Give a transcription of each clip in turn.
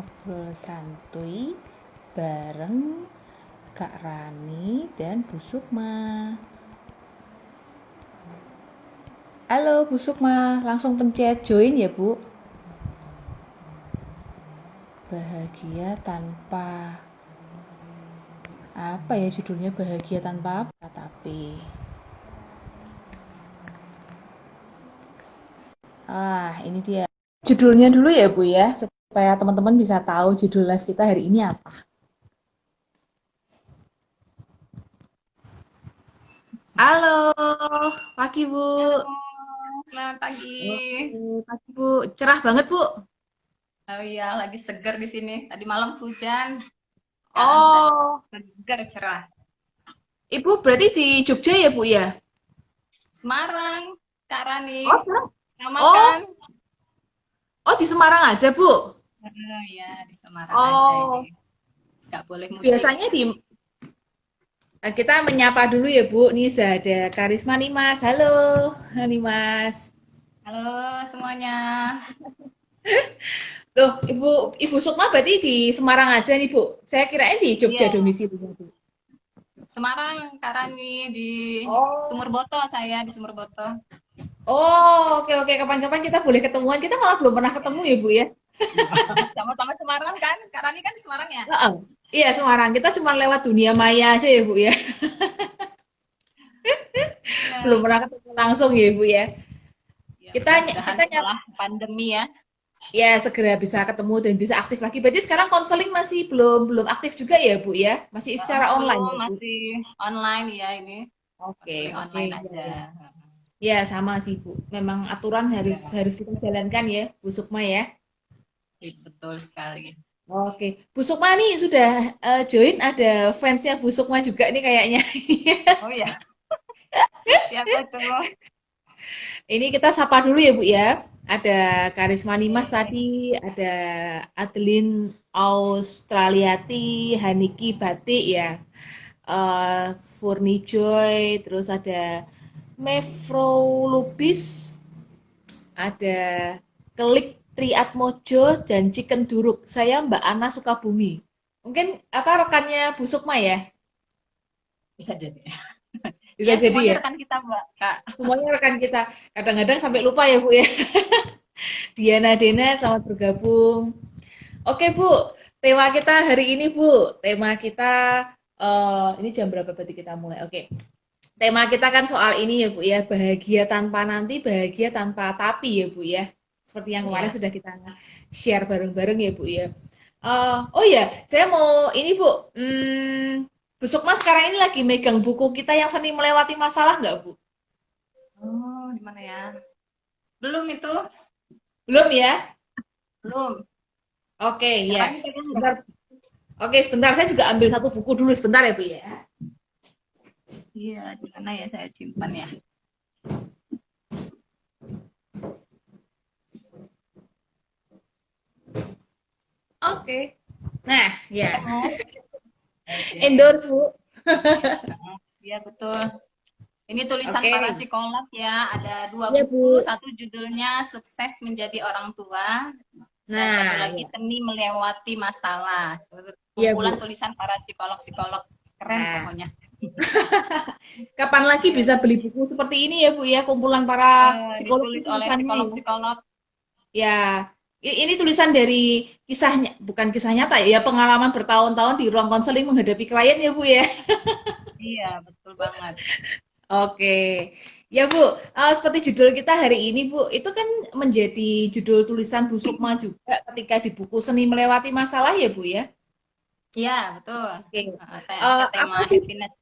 ngobrol santuy bareng Kak Rani dan Bu Sukma. Halo Bu Sukma, langsung pencet join ya Bu. Bahagia tanpa apa ya judulnya, bahagia tanpa apa tapi ini dia judulnya dulu ya Bu ya, supaya teman-teman bisa tahu judul live kita hari ini apa. Halo, pagi Bu. Halo, selamat pagi. Oke, pagi Bu. Cerah banget Bu. Oh iya, lagi seger di sini. Tadi malam hujan, sekarang udah Oh, seger cerah. Ibu berarti di Jogja ya Bu ya? Semarang, Kak Oh, Rani, sekarang. sama Oh, kan? oh di Semarang aja Bu. Oh iya, di Semarang aja ini. Oh, Nggak boleh mudik. biasanya kita menyapa dulu ya Bu. Nih sudah ada Karisma nih Mas. Halo, nih Mas. Halo semuanya. Loh, Ibu Sukma berarti di Semarang aja nih Bu. Saya kirain di Jogja Iya, domisilinya Bu. Semarang, Kak Rani di Oh, Sumur Boto, saya di Sumur Boto. oh, oke oke. Kapan-kapan kita boleh ketemuan. Kita malah belum pernah ketemu ya Bu ya. Sama-sama Semarang kan? Kak Rani kan Semarang ya? Heeh. Iya Semarang. Kita cuma lewat dunia maya aja ya Bu ya. Belum Iya. pernah ketemu langsung ya Bu ya. Ya, Kita mudah-mudahan kita nyap setelah pandemi ya. ya segera bisa ketemu dan bisa aktif lagi. Berarti sekarang konseling masih belum belum aktif juga ya Bu ya? Masih secara online Belum, ya Bu? masih online ya ini. Oke Konseling oke online ya aja. ya. Ya sama sih Bu. Memang aturan harus Ya, harus kita jalankan ya Bu Sukma ya. betul sekali. Oke, Bu Sukma nih sudah join, ada fansnya Bu Sukma juga nih kayaknya. Oh ya, siapa tuh? Ini kita sapa dulu ya Bu ya. Ada Karisma Nimas Oke. tadi, ada Adeline Australiati, Haniki Batik ya, Furnijoy, terus ada Mevro Lubis, ada Kelik Triatmojo dan Chicken Duruk. Saya Mbak Ana Sukabumi. Mungkin apa rekannya Bu Sukma ya? Bisa jadi. Bisa Ya, jadi semuanya ya. rekan kita, Mbak. Kak. Semuanya rekan kita. Kadang-kadang sampai lupa ya Bu ya. Diana Dena selamat bergabung. Oke Bu, tema kita hari ini Bu, tema kita ini jam berapa berarti kita mulai? Oke, tema kita kan soal ini ya Bu ya, bahagia tanpa nanti, bahagia tanpa tapi ya Bu ya. Seperti yang kemarin Ya. sudah kita share bareng-bareng ya Bu ya. Oh ya, saya mau ini Bu, Bu Sukma sekarang ini lagi megang buku kita yang seni melewati masalah nggak Bu? Oh, di mana ya? Belum itu. Belum ya? Belum. Oke Sekarang ya, ini pegang nggak? sebentar. Oke sebentar, saya juga ambil satu buku dulu sebentar ya Bu ya. Iya, di mana ya saya simpan ya? Oke. Nah, ya. Ketemu. Oke. Endorse, Bu. Iya, betul. Ini tulisan para Oke. psikolog ya. Ada dua Iya, buku. Bu. Satu judulnya Sukses Menjadi Orang Tua. Dan satu Nah, lagi ya. Seni Melewati Masalah. Iya, Kumpulan Bu. tulisan para psikolog-psikolog. Keren Nah, pokoknya. kapan lagi Iya. bisa beli buku seperti ini ya, Bu ya? Kumpulan para psikolog Ditulis oleh tulisannya ya. psikolog-psikolog. Ya, ini tulisan dari kisahnya, bukan kisah nyata ya, pengalaman bertahun-tahun di ruang konseling menghadapi klien ya, Bu ya. Iya, betul banget. Oke. Ya, Bu, seperti judul kita hari ini, Bu, itu kan menjadi judul tulisan Bu Sukma juga ketika di buku Seni Melewati Masalah ya, Bu ya. Iya, betul. Oke. Saya angkat tema Apa sih happiness.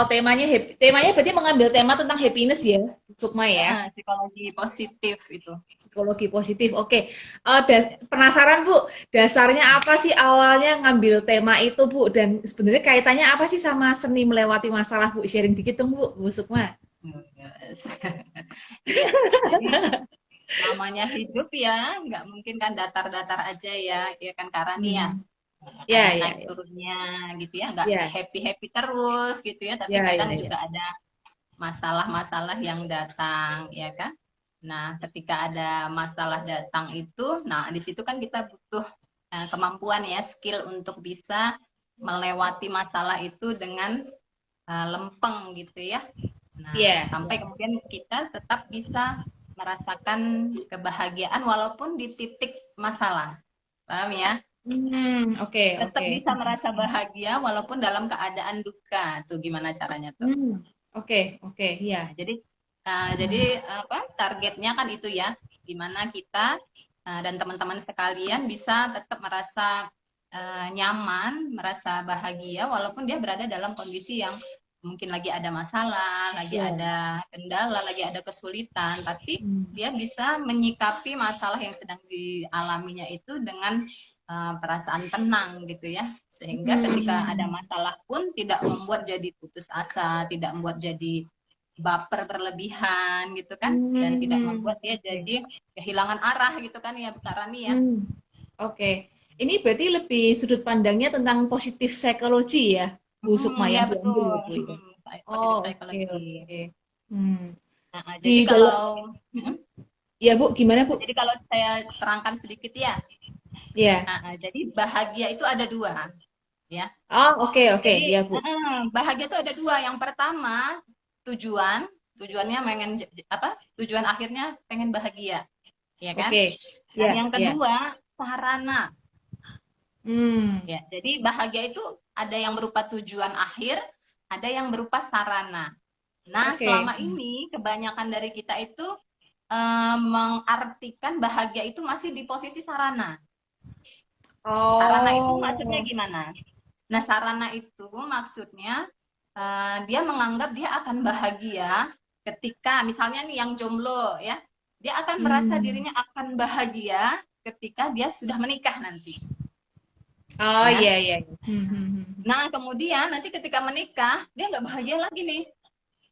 temanya temanya berarti mengambil tema tentang happiness ya, Sukma ya. Psikologi positif itu. Psikologi positif. Oke. Penasaran Bu, dasarnya apa sih awalnya ngambil tema itu Bu? Dan sebenarnya kaitannya apa sih sama seni melewati masalah Bu? Sharing dikit dong Bu, Bu Sukma. Yes. Iya, jadi namanya hidup ya, nggak mungkin kan datar-datar aja ya, ya kan Karani ya. Hmm. Ada Ya, ya, naik ya. turunnya gitu ya, nggak Ya, happy-happy terus gitu ya, tapi ya, kadang ya, ya. juga ada masalah-masalah yang datang ya kan. Nah, ketika ada masalah datang itu, nah di situ kan kita butuh kemampuan ya, skill untuk bisa melewati masalah itu dengan lempeng gitu ya. Nah, Iya. sampai kemudian kita tetap bisa merasakan kebahagiaan walaupun di titik masalah. Paham ya? Oke, Tetap oke. bisa merasa bahagia walaupun dalam keadaan duka. Tuh gimana caranya tuh? Oke, oke, iya. Nah, jadi apa? Targetnya kan itu ya. Gimana kita dan teman-teman sekalian bisa tetap merasa nyaman, merasa bahagia walaupun dia berada dalam kondisi yang mungkin lagi ada masalah, lagi Iya. ada kendala, lagi ada kesulitan, tapi Hmm. dia bisa menyikapi masalah yang sedang dialaminya itu dengan perasaan tenang gitu ya. Sehingga ketika ada Hmm. masalah pun tidak membuat jadi putus asa, tidak membuat jadi baper berlebihan gitu kan, dan tidak Hmm. membuat dia Oke. jadi kehilangan arah gitu kan ya Kak Rani ya. Hmm. Oke. Ini berarti lebih sudut pandangnya tentang positif psikologi ya, Bu Sukma Ya yang diambil ya, betul. Bu ya. Positif Oh, oke, psychology. oke. Hmm. Jadi Di dalam, kalau ya Bu, gimana Bu? jadi kalau saya terangkan sedikit ya. Ya. Jadi bahagia itu ada dua ya. Oh, oke, oke, Jadi ya Bu. bahagia itu ada dua. Yang pertama tujuannya pengen apa? Tujuan akhirnya pengen bahagia, ya kan? Oke. Dan Ya, yang ya. kedua sarana. Hmm. Ya, jadi bahagia itu ada yang berupa tujuan akhir, ada yang berupa sarana. Nah, Oke. selama ini kebanyakan dari kita itu mengartikan bahagia itu masih di posisi sarana. Sarana itu maksudnya Oh. gimana? Nah, sarana itu maksudnya dia menganggap dia akan bahagia ketika misalnya nih yang jomblo ya, dia akan merasa Hmm. dirinya akan bahagia ketika dia sudah menikah nanti, Oh, ya. iya, iya. Hmm. Nah, kemudian nanti ketika menikah, dia nggak bahagia lagi nih.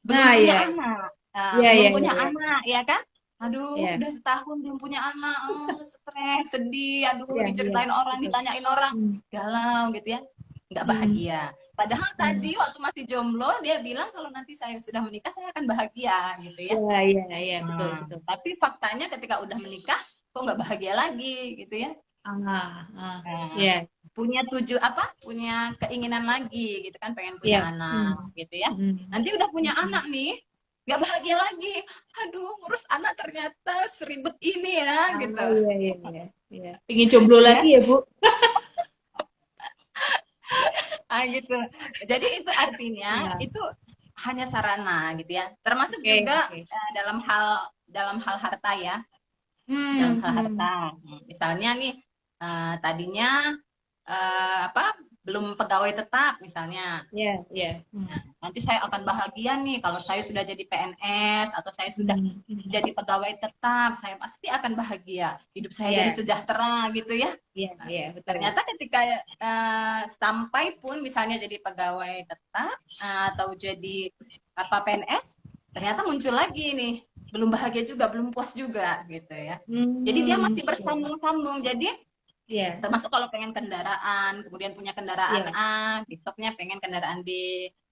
Belum Nah, punya iya. anak. Nah, Iya, belum iya, iya, punya iya. anak, ya kan? Aduh, Iya, udah setahun belum punya anak. Stres, sedih. Aduh, iya, iya. diceritain orang, Betul. ditanyain orang. Hmm. Galau gitu ya. Nggak Hmm. bahagia. Padahal Hmm. tadi waktu masih jomblo, dia bilang kalau nanti saya sudah menikah, saya akan bahagia gitu ya. Iya, iya, iya. Betul, Nah, betul. tapi faktanya ketika udah menikah, kok nggak bahagia lagi gitu ya. Ah, ah. Nah, Iya, punya keinginan lagi gitu kan, pengen punya iya. Hmm. anak gitu ya. Hmm. Nanti udah punya Hmm. anak nih, nggak bahagia lagi. Aduh, ngurus anak ternyata seribet ini ya Ah, gitu. iya, iya, iya. Iya. Pengen jomblo lagi Ya, ya, Bu? gitu. Jadi itu artinya Iya. itu hanya sarana gitu ya. Termasuk Oke, juga oke. dalam hal harta ya, dalam Hmm. hal Hmm. harta. Misalnya nih tadinya apa belum pegawai tetap misalnya. Iya, iya. Nanti saya akan bahagia nih kalau saya sudah jadi PNS atau saya sudah Hmm. jadi pegawai tetap, saya pasti akan bahagia. Hidup saya jadi Iya, sejahtera gitu ya. iya, Nah, iya, betul. ternyata ketika sampai pun misalnya jadi pegawai tetap atau jadi apa PNS, ternyata muncul lagi nih, belum bahagia juga, belum puas juga gitu ya. Jadi dia Hmm. masih bersambung-sambung. Jadi Iya, termasuk kalau pengen kendaraan, kemudian punya kendaraan iya. A, besoknya pengen kendaraan B.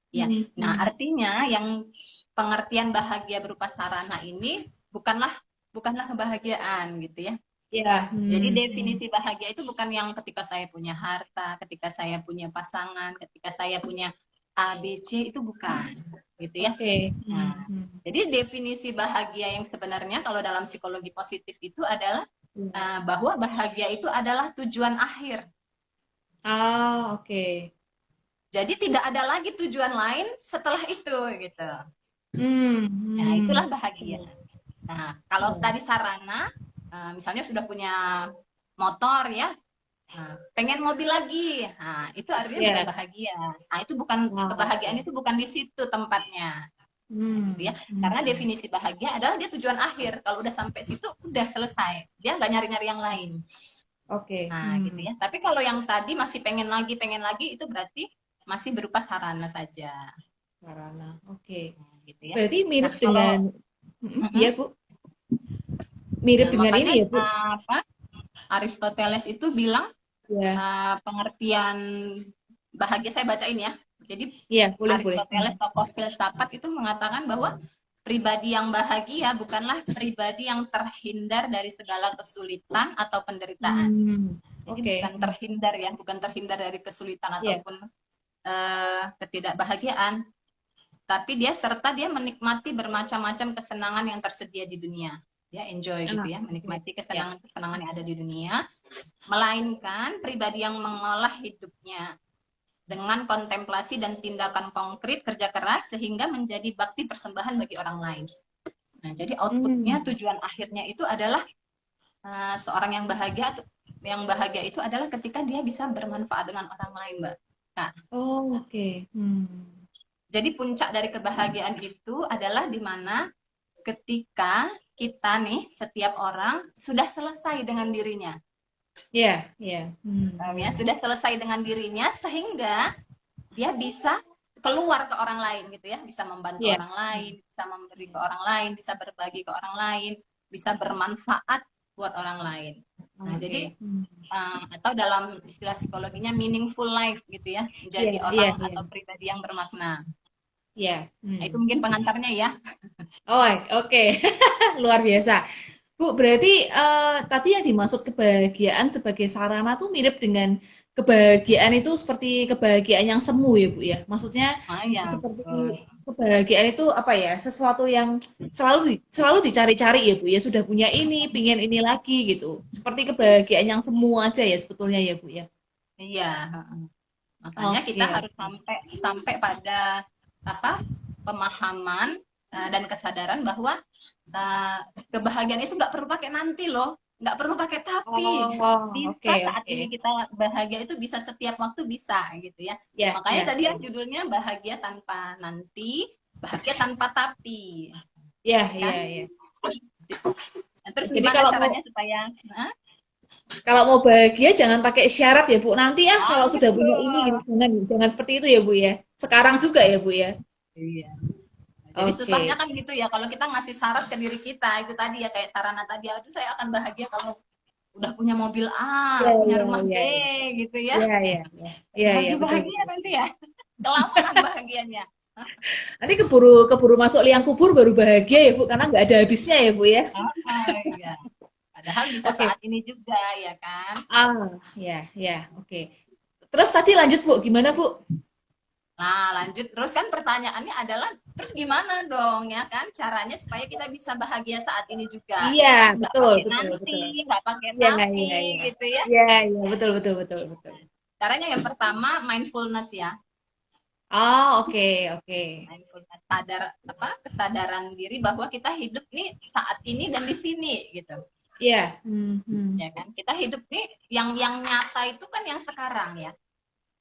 Ya, nah Hmm. artinya yang pengertian bahagia berupa sarana ini bukanlah bukanlah kebahagiaan gitu ya. Iya. Jadi Hmm. definisi bahagia itu bukan yang ketika saya punya harta, ketika saya punya pasangan, ketika saya punya A, B, C itu bukan gitu ya. Oke. Nah, Hmm. jadi definisi bahagia yang sebenarnya kalau dalam psikologi positif itu adalah Iya. bahwa bahagia itu adalah tujuan akhir. Ah, oke. Jadi tidak ada lagi tujuan lain setelah itu gitu. Hmm. Nah, itulah Hmm. bahagia. Nah, kalau Iya. tadi sarana, misalnya sudah punya motor ya, nah, pengen mobil lagi. Nah, itu artinya bukan Iya. bahagia. Nah, itu bukan Ah, kebahagiaan oke. itu bukan di situ tempatnya. Gitu ya. Hmm. Karena Hmm. definisi bahagia adalah dia tujuan akhir. Kalau udah sampai situ udah selesai. Dia nggak nyari-nyari yang lain. Oke. Nah, gitu Hmm. ya. Tapi kalau yang tadi masih pengen lagi itu berarti masih berupa sarana saja. Sarana. Oke. Gitu ya. Berarti Nah, mirip kalau dengan, ya Bu, mirip nah, dengan makanya ini ya Bu. apa Aristoteles itu bilang Ya, pengertian bahagia saya bacain ya. Jadi iya boleh boleh. Aristoteles tokoh filsafat itu mengatakan bahwa pribadi yang bahagia bukanlah pribadi yang terhindar dari segala kesulitan atau penderitaan. Hmm. Jadi Oke. bukan terhindar ya, bukan terhindar dari kesulitan Iya. ataupun ketidakbahagiaan, tapi dia menikmati bermacam-macam kesenangan yang tersedia di dunia. Dia enjoy gitu Ah, ya, oke. menikmati Ya. kesenangan-kesenangan yang ada di dunia, melainkan pribadi yang mengolah hidupnya dengan kontemplasi dan tindakan konkret kerja keras sehingga menjadi bakti persembahan bagi orang lain. Nah, jadi outputnya, Hmm. tujuan akhirnya itu adalah seorang yang bahagia itu adalah ketika dia bisa bermanfaat dengan orang lain, Mbak. Nah, Oh, oke. jadi puncak dari kebahagiaan itu adalah di mana ketika kita nih, setiap orang sudah selesai dengan dirinya. Ya, ya. Ya, sudah selesai dengan dirinya sehingga dia bisa keluar ke orang lain gitu ya, bisa membantu Ya. orang lain, bisa memberi ke orang lain, bisa berbagi ke orang lain, bisa bermanfaat buat orang lain. Nah, jadi Oke. atau dalam istilah psikologinya meaningful life gitu ya, Iya, menjadi iya, orang iya. atau pribadi yang bermakna. Iya. Nah, itu mungkin pengantarnya ya. Oh, oke. Luar biasa. Bu, berarti tadi yang dimaksud kebahagiaan sebagai sarana tuh mirip dengan kebahagiaan itu seperti kebahagiaan yang semu ya, Bu ya. Maksudnya Ah ya, seperti betul. kebahagiaan itu apa ya? Sesuatu yang selalu dicari-cari ya, Bu ya. Sudah punya ini, pingin ini lagi gitu. Seperti kebahagiaan yang semu aja ya sebetulnya ya, Bu ya. Iya, makanya kita Oke, harus oke. sampai sampai pada apa? Pemahaman dan kesadaran bahwa uh, kebahagiaan itu nggak perlu pakai nanti loh, nggak perlu pakai tapi. Oh, oke, Bisa saat oke. ini kita bahagia itu bisa setiap waktu bisa gitu ya. Ya, Makanya ya, tadi ya ya. judulnya bahagia tanpa nanti, bahagia tanpa tapi, Ya, kan? ya, ya. Nah, terus Jadi gimana caranya supaya kalau mau bahagia jangan pakai syarat ya Bu. Nanti kalau sudah gitu. punya ini gitu. Jangan seperti itu ya Bu ya. Sekarang juga ya Bu ya. Iya. Jadi susahnya Oke. kan gitu ya, kalau kita ngasih syarat ke diri kita, itu tadi ya kayak sarana tadi, aduh saya akan bahagia kalau udah punya mobil A, Ya, punya ya, rumah B, ya, ya. gitu ya. Ya, ya, ya. Ya, ya, betul, Bahagia-bahagia betul. nanti ya, kelamaan bahagianya. Nanti keburu keburu masuk liang kubur baru bahagia ya Bu, karena nggak ada habisnya ya Bu ya. Iya. Padahal bisa Oke. saat ini juga ya kan. Ya, ya, oke. Terus tadi lanjut Bu, gimana Bu? Nah, lanjut terus kan pertanyaannya adalah terus gimana dong ya kan caranya supaya kita bisa bahagia saat ini juga Iya, ya kan, nggak betul, pakai betul, nanti, betul. nggak pakai Iya, tapi iya, iya. gitu ya. Iya, iya, betul, betul, betul, betul. Caranya yang pertama mindfulness ya. Oh, oke, oke. Mindfulness, kesadaran diri bahwa kita hidup nih saat ini dan di sini gitu. Iya. Ya kan? Kita hidup nih yang nyata itu kan yang sekarang ya.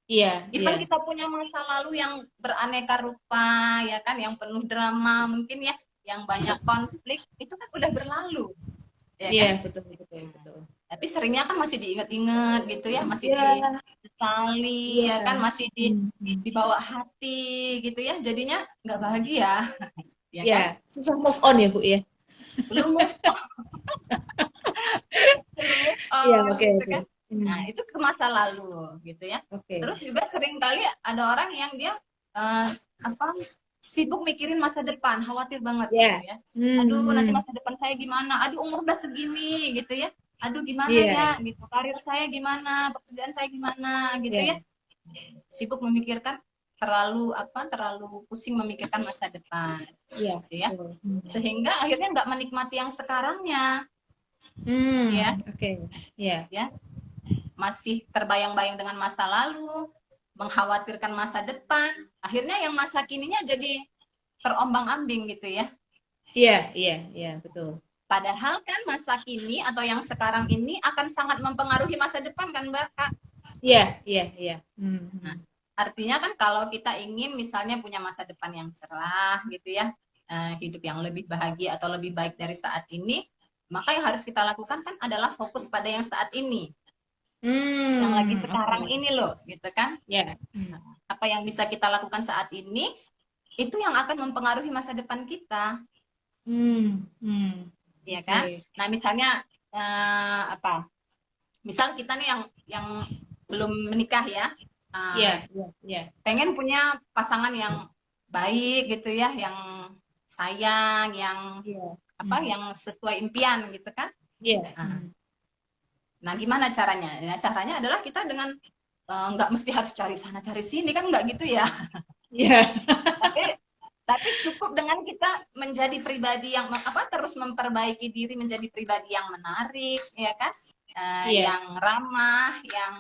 Iya, Even iya. kita punya masa lalu yang beraneka rupa ya kan, yang penuh drama mungkin ya, yang banyak konflik, itu kan udah berlalu. Ya Iya, kan? betul, betul, betul. Tapi seringnya kan masih diingat-ingat gitu ya, masih Iya, disesali ya kan, iya. masih dibawa hati gitu ya. Jadinya nggak bahagia, ya Iya, kan? susah move on ya, Bu ya? Belum move Iya, on oke, gitu oke. kan. Nah, itu ke masa lalu gitu ya. Oke. Terus juga sering kali ada orang yang dia uh, apa sibuk mikirin masa depan, khawatir banget gitu Iya. ya. Aduh, nanti Hmm. masa depan saya gimana? Aduh, umur udah segini gitu ya. Aduh, gimana Iya, ya gitu. Karir saya gimana, pekerjaan saya gimana gitu ya. iya. Sibuk memikirkan terlalu pusing memikirkan masa depan Iya, gitu ya. betul. Sehingga akhirnya nggak menikmati yang sekarangnya ya. Oke. Iya. Ya, masih terbayang-bayang dengan masa lalu, mengkhawatirkan masa depan, akhirnya yang masa kininya jadi terombang-ambing gitu ya. Iya, iya, iya, betul. Padahal kan masa kini atau yang sekarang ini akan sangat mempengaruhi masa depan kan Mbak Kak. Iya, iya, iya. Nah, artinya kan kalau kita ingin misalnya punya masa depan yang cerah gitu ya, hidup yang lebih bahagia atau lebih baik dari saat ini, maka yang harus kita lakukan kan adalah fokus pada yang saat ini, yang lagi sekarang Oke. ini loh, gitu kan. Ya. Apa yang bisa kita lakukan saat ini, itu yang akan mempengaruhi masa depan kita, ya kan? Oke. Nah, misalnya apa? Misal kita nih yang belum menikah ya, Iya, iya, iya. pengen punya pasangan yang baik gitu ya, yang sayang, yang Iya. yang sesuai impian gitu kan? Iya. Nah, Nah, gimana caranya? Nah, caranya adalah kita dengan nggak mesti harus cari sana cari sini kan nggak gitu ya. Iya. Tapi tapi cukup dengan kita menjadi pribadi yang apa terus memperbaiki diri menjadi pribadi yang menarik, ya kan? Iya. Yang ramah, yang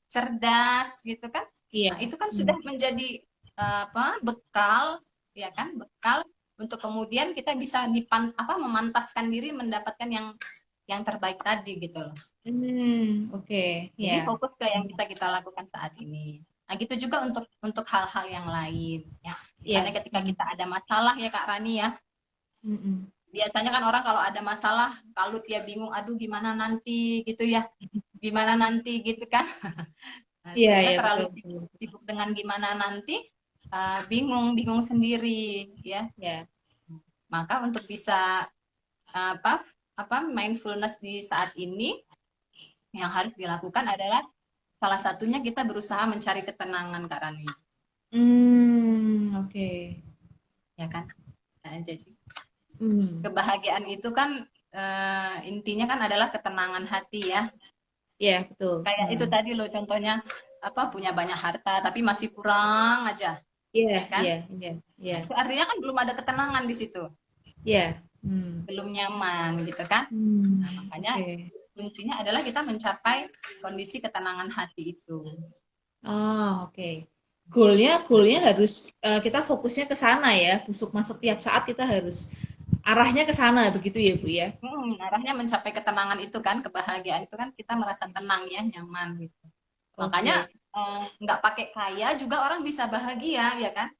cerdas gitu kan. Nah, Iya. itu kan sudah Hmm. menjadi apa? Bekal, ya kan? Bekal untuk kemudian kita bisa memantaskan diri mendapatkan yang terbaik tadi gitu loh. Hmm, oke. Jadi Ya. fokus ke yang bisa kita lakukan saat ini. Nah, gitu juga untuk hal-hal yang lain ya. Misalnya Iya. ketika Hmm. kita ada masalah ya Kak Rani ya. Mm-mm. Biasanya kan orang kalau ada masalah, kalau dia bingung, aduh gimana nanti gitu ya. Gimana nanti gitu kan. Nah, Iya, sebenarnya iya, terlalu betul, betul. sibuk dengan gimana nanti, bingung sendiri ya. Ya. Maka untuk bisa apa apa mindfulness di saat ini yang harus dilakukan adalah salah satunya kita berusaha mencari ketenangan Kak Rani. Hmm, oke. Ya kan? Nah, jadi Hmm. kebahagiaan itu kan intinya kan adalah ketenangan hati ya. Iya, betul. Kayak itu Hmm. tadi loh contohnya apa punya banyak harta tapi masih kurang aja, Iya, ya kan? iya, iya, iya. Itu artinya kan belum ada ketenangan di situ, Iya. Hmm. belum nyaman gitu kan? Hmm. Nah, makanya Oke. kuncinya adalah kita mencapai kondisi ketenangan hati itu. Oh, oke. Goalnya harus kita fokusnya ke sana ya. Busuk mas setiap saat kita harus arahnya ke sana begitu ya Bu ya. Arahnya mencapai ketenangan itu kan, kebahagiaan itu kan kita merasa tenang ya, nyaman gitu. Makanya Oke. nggak pakai kaya juga orang bisa bahagia ya kan?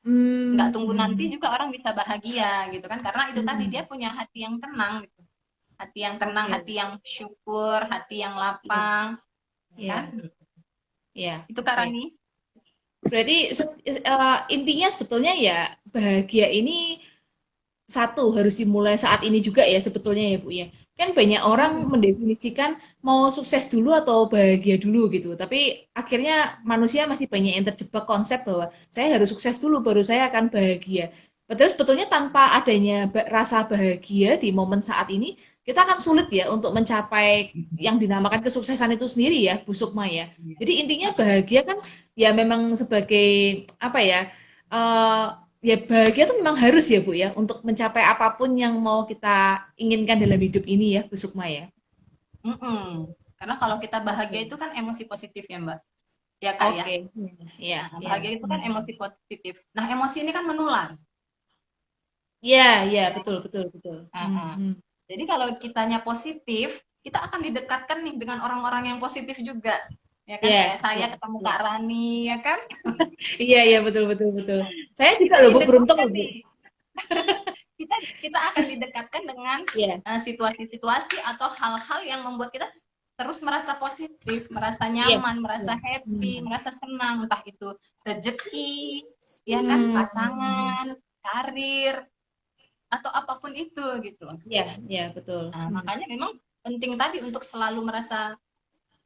Nggak Hmm, tunggu nanti hmm, juga orang bisa bahagia gitu kan? Karena itu tadi dia hmm. punya hati yang tenang gitu. Hati yang tenang, Oke. hati yang syukur, hati yang Iya, lapang, ya kan? iya, iya. Itu Kak Oke. Rani. Berarti intinya sebetulnya ya bahagia ini satu harus dimulai saat ini juga ya sebetulnya ya Bu ya. Kan banyak orang Mm-mm. mendefinisikan mau sukses dulu atau bahagia dulu gitu. Tapi akhirnya manusia masih banyak yang terjebak konsep bahwa saya harus sukses dulu baru saya akan bahagia. Padahal sebetulnya tanpa adanya rasa bahagia di momen saat ini, kita akan sulit ya untuk mencapai yang dinamakan kesuksesan itu sendiri ya, Bu Sukma ya. Jadi intinya bahagia kan ya memang sebagai apa ya? eh, Ya bahagia itu memang harus ya Bu ya untuk mencapai apapun yang mau kita inginkan dalam hidup ini ya Bu Sukma ya. Mm-mm. Karena kalau kita bahagia Oke. itu kan emosi positif ya Mbak. Ya Kak ya. Oke. Ya, Nah, ya. bahagia itu kan Hmm. emosi positif. Nah, emosi ini kan menular. Ya, ya, betul, betul, betul. Hmm, Uh-uh. hmm. Jadi kalau kitanya positif, kita akan didekatkan nih dengan orang-orang yang positif juga. Ya kan Ya, kayak saya ya, ketemu ya. Kak Rani, ya kan? Iya, iya, betul, betul, betul. Saya juga Kita loh Bu beruntung didekatkan loh Bu. nih. Kita akan didekatkan dengan Iya, situasi-situasi atau hal-hal yang membuat kita terus merasa positif, merasa iya, nyaman, iya. merasa happy, Hmm. merasa senang, entah itu rezeki, ya kan, Hmm, hmm. pasangan, karir, atau apapun itu gitu. Iya, iya, betul. Nah, Hmm. makanya memang penting tadi untuk selalu merasa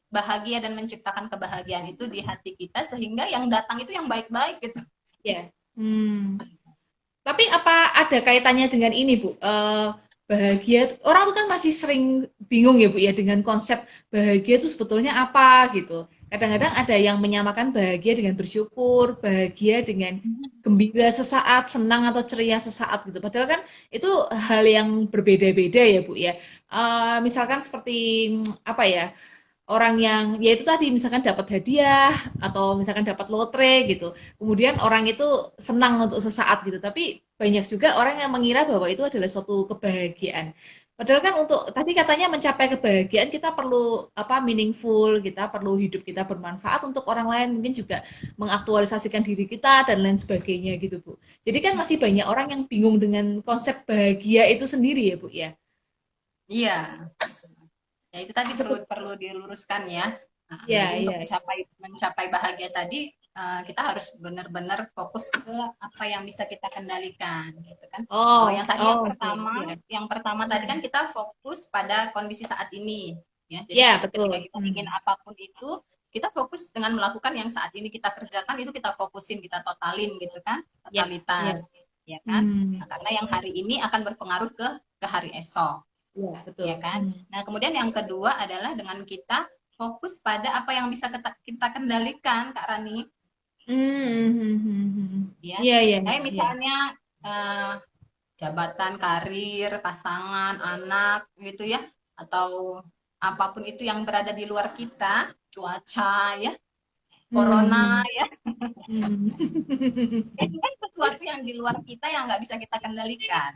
bahagia dan menciptakan kebahagiaan itu di hati kita sehingga yang datang itu yang baik-baik gitu. Iya. Hmm. Tapi apa ada kaitannya dengan ini, Bu? Bahagia, orang tuh kan masih sering bingung ya, Bu, ya, dengan konsep bahagia itu sebetulnya apa gitu. Kadang-kadang ada yang menyamakan bahagia dengan bersyukur, bahagia dengan gembira sesaat, senang atau ceria sesaat gitu. Padahal kan itu hal yang berbeda-beda ya, Bu, ya. Misalkan seperti apa ya? Orang yang ya itu tadi misalkan dapat hadiah atau misalkan dapat lotre gitu. Kemudian orang itu senang untuk sesaat gitu, tapi banyak juga orang yang mengira bahwa itu adalah suatu kebahagiaan. Padahal kan untuk tadi katanya mencapai kebahagiaan kita perlu apa meaningful, kita perlu hidup kita bermanfaat untuk orang lain, mungkin juga mengaktualisasikan diri kita dan lain sebagainya gitu, Bu. Jadi kan masih banyak orang yang bingung dengan konsep bahagia itu sendiri ya, Bu ya. Iya, ya itu tadi perlu Sebut perlu diluruskan ya. Nah, jadi ya, untuk ya. mencapai bahagia tadi kita harus benar-benar fokus ke apa yang bisa kita kendalikan gitu kan. Oh, Oh, yang tadi oh, oke, ya. yang pertama tadi kan kita fokus pada kondisi saat ini ya. Jadi Ya, ketika betul. kita ingin apapun itu kita fokus dengan melakukan yang saat ini kita kerjakan itu kita fokusin, kita totalin gitu kan, Ya, ya. totalitas ya kan. Hmm. Nah, karena yang hari ini akan berpengaruh ke hari esok. Iya, betul. ya kan? Nah, kemudian yang kedua adalah dengan kita fokus pada apa yang bisa kita kendalikan, Kak Rani. Ya, Iya, iya, kayak iya. misalnya eh, jabatan, karir, pasangan, anak, gitu ya, atau apapun itu yang berada di luar kita, cuaca, ya, corona, Hmm. ya, Hmm. itu kan sesuatu yang di luar kita yang nggak bisa kita kendalikan,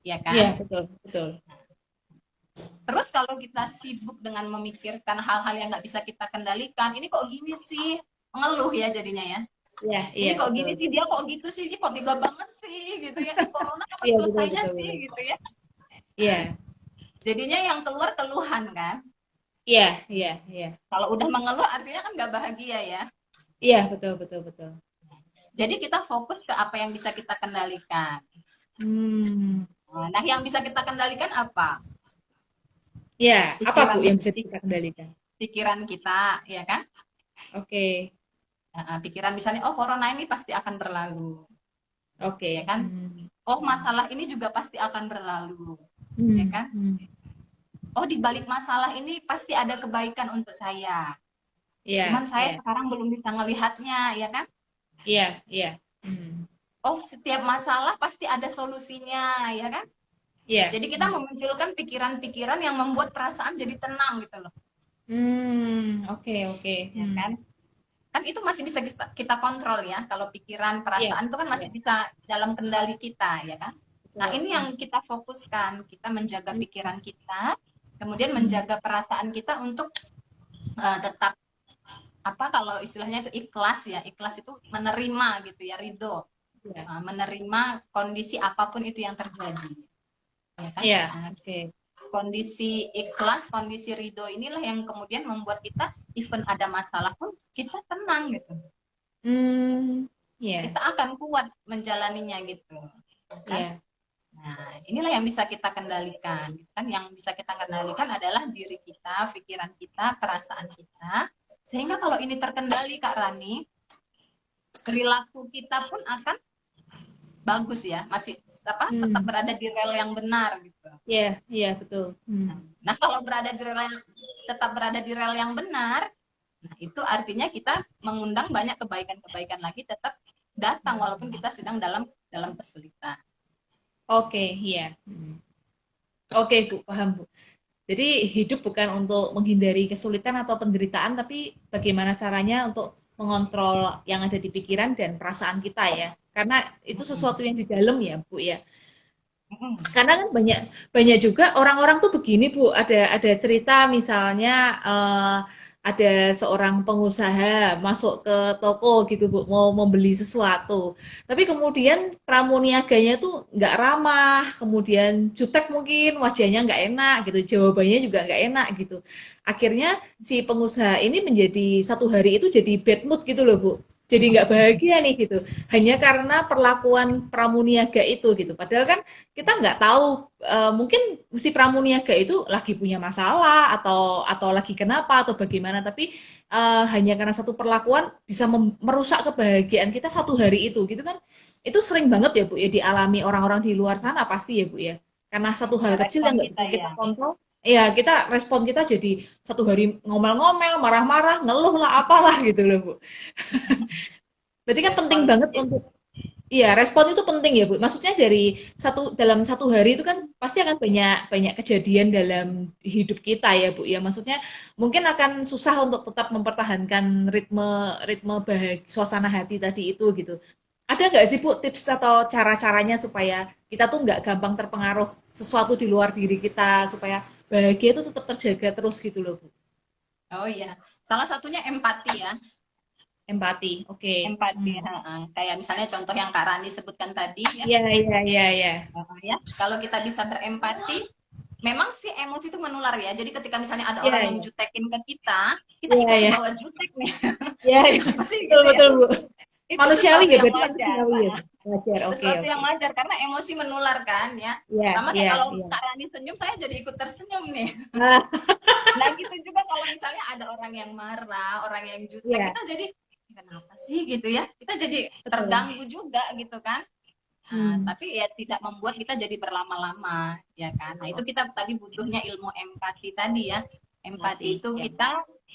ya Iya, kan? betul, betul. Terus kalau kita sibuk dengan memikirkan hal-hal yang nggak bisa kita kendalikan, ini kok gini sih, mengeluh ya jadinya ya. Iya, iya, Ini kok betul. gini sih, dia kok gitu sih, ini kok tiga banget sih, gitu ya. Ini corona kapan Iya, betul, selesainya betul, sih, betul. gitu ya. Iya, Jadinya yang keluar keluhan kan. iya, iya, iya. Kalau udah mengeluh artinya kan nggak bahagia ya. Iya, betul, betul, betul. Jadi kita fokus ke apa yang bisa kita kendalikan. Hmm. Nah, yang bisa kita kendalikan apa? Iya, apa Bu Pikiran yang bisa kita kendalikan? pikiran kita, ya kan? Oke, Pikiran misalnya, oh corona ini pasti akan berlalu, ya oke. kan? Hmm. Oh masalah ini juga pasti akan berlalu, ya Hmm. kan? Hmm. Oh di balik masalah ini pasti ada kebaikan untuk saya. Cuman Iya, saya iya, sekarang belum bisa melihatnya, ya kan? iya, iya. Hmm. Oh setiap masalah pasti ada solusinya, ya kan? Iya. Jadi kita Hmm. memunculkan pikiran-pikiran yang membuat perasaan jadi tenang gitu loh, Hmm. Oke, oke. ya Hmm. kan? Kan itu masih bisa kita kontrol ya. Kalau pikiran, Iya, perasaan itu kan iya, masih bisa dalam kendali kita, ya kan? Nah, betul. ini Hmm. yang kita fokuskan, kita menjaga Hmm. pikiran kita, kemudian Hmm. menjaga perasaan kita untuk tetap apa kalau istilahnya itu ikhlas ya. Ikhlas itu menerima gitu ya, ridho. Iya, Menerima kondisi apapun itu yang terjadi, ya kan? iya, Nah, oke. kondisi ikhlas, kondisi ridho inilah yang kemudian membuat kita even ada masalah pun kita tenang gitu. Hmm. Iya, Kita akan kuat menjalaninya gitu kan. iya. Nah inilah yang bisa kita kendalikan kan, yang bisa kita kendalikan adalah diri kita, pikiran kita, perasaan kita, sehingga kalau ini terkendali Kak Rani, perilaku kita pun akan bagus ya, masih apa tetap Hmm. berada di rel yang benar gitu. Iya, iya, betul. Hmm. Nah kalau berada di rel yang, tetap berada di rel yang benar, nah itu artinya kita mengundang banyak kebaikan-kebaikan lagi tetap datang walaupun kita sedang dalam kesulitan. Oke, iya. Hmm. Oke, Bu, paham, Bu. Jadi hidup bukan untuk menghindari kesulitan atau penderitaan, tapi bagaimana caranya untuk mengontrol yang ada di pikiran dan perasaan kita ya. Karena itu sesuatu yang di dalam ya, Bu ya. Karena kan banyak banyak juga orang-orang tuh begini Bu, ada cerita misalnya ada seorang pengusaha masuk ke toko gitu Bu, mau membeli sesuatu. Tapi kemudian pramuniaganya tuh nggak ramah, kemudian jutek mungkin, wajahnya nggak enak gitu, jawabannya juga nggak enak gitu. Akhirnya si pengusaha ini menjadi satu hari itu jadi bad mood gitu loh Bu. Jadi nggak bahagia nih gitu, hanya karena perlakuan pramuniaga itu gitu. Padahal kan kita nggak tahu mungkin si pramuniaga itu lagi punya masalah atau lagi kenapa atau bagaimana, tapi hanya karena satu perlakuan bisa merusak kebahagiaan kita satu hari itu gitu kan. Itu sering banget ya Bu ya dialami orang-orang di luar sana pasti ya Bu ya, karena satu hal Ya, kecil yang respon nggak kita bisa kita ya. kontrol. Ya kita respon kita jadi satu hari ngomel-ngomel, marah-marah, ngeluh lah apalah gitu loh Bu. Berarti kan penting Respon banget untuk. Iya, respon itu penting ya, Bu. Maksudnya dalam satu hari itu kan pasti akan banyak banyak kejadian dalam hidup kita ya, Bu. Ya, maksudnya mungkin akan susah untuk tetap mempertahankan ritme ritme suasana hati tadi itu gitu. Ada nggak sih, Bu, tips atau cara-caranya supaya kita tuh nggak gampang terpengaruh sesuatu di luar diri kita supaya bahagia itu tetap terjaga terus gitu loh, Bu. oh iya, salah satunya empati ya. Empati. Oke. Empati, Hmm. kayak misalnya contoh yang Kak Rani sebutkan tadi ya. Iya, iya, iya, iya. Ya kalau kita bisa berempati, memang sih emosi itu menular ya. Jadi ketika misalnya ada Iya, orang yang iya. jutekin ke kita Iya, ikut iya. kebawa jutek nih. Iya, iya. Kenapa sih Betul, gitu ya? betul, Bu. Itu Manusiawi sesuatu ya, yang berarti wajar. manusiawi ya, Bu? Wajar, oke, Sesuatu oke. yang wajar karena emosi menular kan ya. Iya, Sama kayak iya, kalau iya. Kak Rani senyum, saya jadi ikut tersenyum nih. Nah, Nah gitu juga kalau misalnya ada orang yang marah, orang yang jutek, iya, kita jadi kenapa sih gitu ya? Kita jadi betul. terganggu juga gitu kan. Hmm. Tapi ya tidak membuat kita jadi berlama-lama, ya kan? Nah, itu kita tadi butuhnya ilmu empati tadi ya. Empati Mati. itu Ya. kita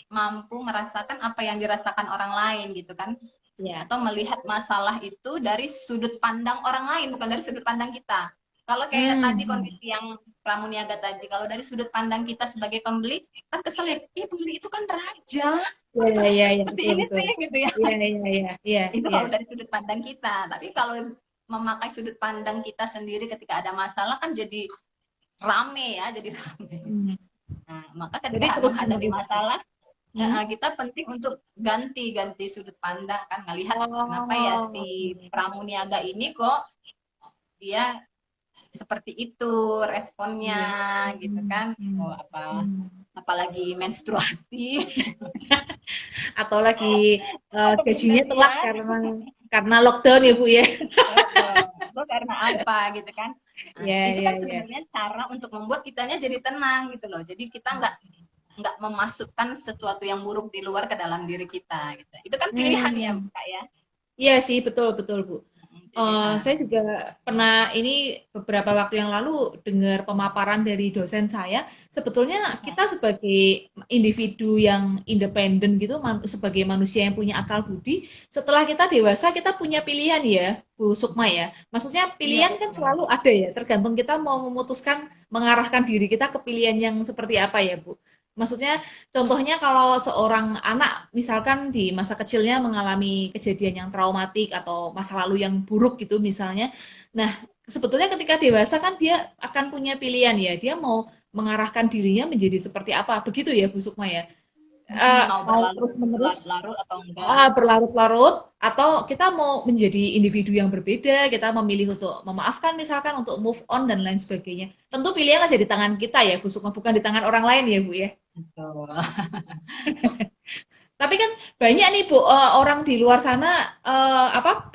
mampu merasakan apa yang dirasakan orang lain gitu kan. Ya. Atau melihat masalah itu dari sudut pandang orang lain, bukan dari sudut pandang kita. Kalau kayak tadi Hmm. kondisi yang pramuniaga tadi, kalau dari sudut pandang kita sebagai pembeli, kan keselip, pembeli itu kan raja, kok Ya, ya, diperlakukan ya, seperti betul, ini betul. sih, gitu ya. Iya, iya, iya, iya, Itu iya. kalau dari sudut pandang kita. Tapi kalau memakai sudut pandang kita sendiri ketika ada masalah kan jadi rame ya, jadi rame. Hmm. Nah, maka Jadi ketika terus menghadapi menerus. masalah, Hmm? kita penting untuk ganti sudut pandang kan, ngelihat kenapa ya Oh, si oke. pramuniaga ini kok dia seperti itu responnya Iya. gitu Hmm. kan. Hmm. Oh, apa Hmm. apalagi menstruasi Atau lagi atau gajinya telat pergantian. karena lockdown ya Bu ya. Itu karena apa gitu kan. Nah, Iya, itu iya, kan iya. sebenarnya cara untuk membuat kitanya jadi tenang gitu loh. Jadi kita nggak memasukkan sesuatu yang buruk di luar ke dalam diri kita gitu. Itu kan pilihan ya Hmm. Kak ya. Iya sih, betul, betul Bu. Pilihan. Saya juga pernah ini beberapa waktu yang lalu dengar pemaparan dari dosen saya. Sebetulnya kita sebagai individu yang independen gitu, sebagai manusia yang punya akal budi, setelah kita dewasa kita punya pilihan ya, Bu Sukma ya. Maksudnya Iya pilihan kan betul. selalu ada ya, tergantung kita mau memutuskan mengarahkan diri kita ke pilihan yang seperti apa ya, Bu. Maksudnya contohnya kalau seorang anak misalkan di masa kecilnya mengalami kejadian yang traumatik atau masa lalu yang buruk gitu misalnya. Nah, sebetulnya ketika dewasa kan dia akan punya pilihan ya, dia mau mengarahkan dirinya menjadi seperti apa. Begitu ya Bu Sukma ya. Mau Mau terus-menerus berlarut-larut atau enggak. berlarut-larut atau kita mau menjadi individu yang berbeda, kita memilih untuk memaafkan misalkan untuk move on dan lain sebagainya. Tentu pilihan ada di tangan kita ya Bu Sukma, bukan di tangan orang lain ya Bu ya. Betul. Tapi kan banyak nih Bu, orang di luar sana apa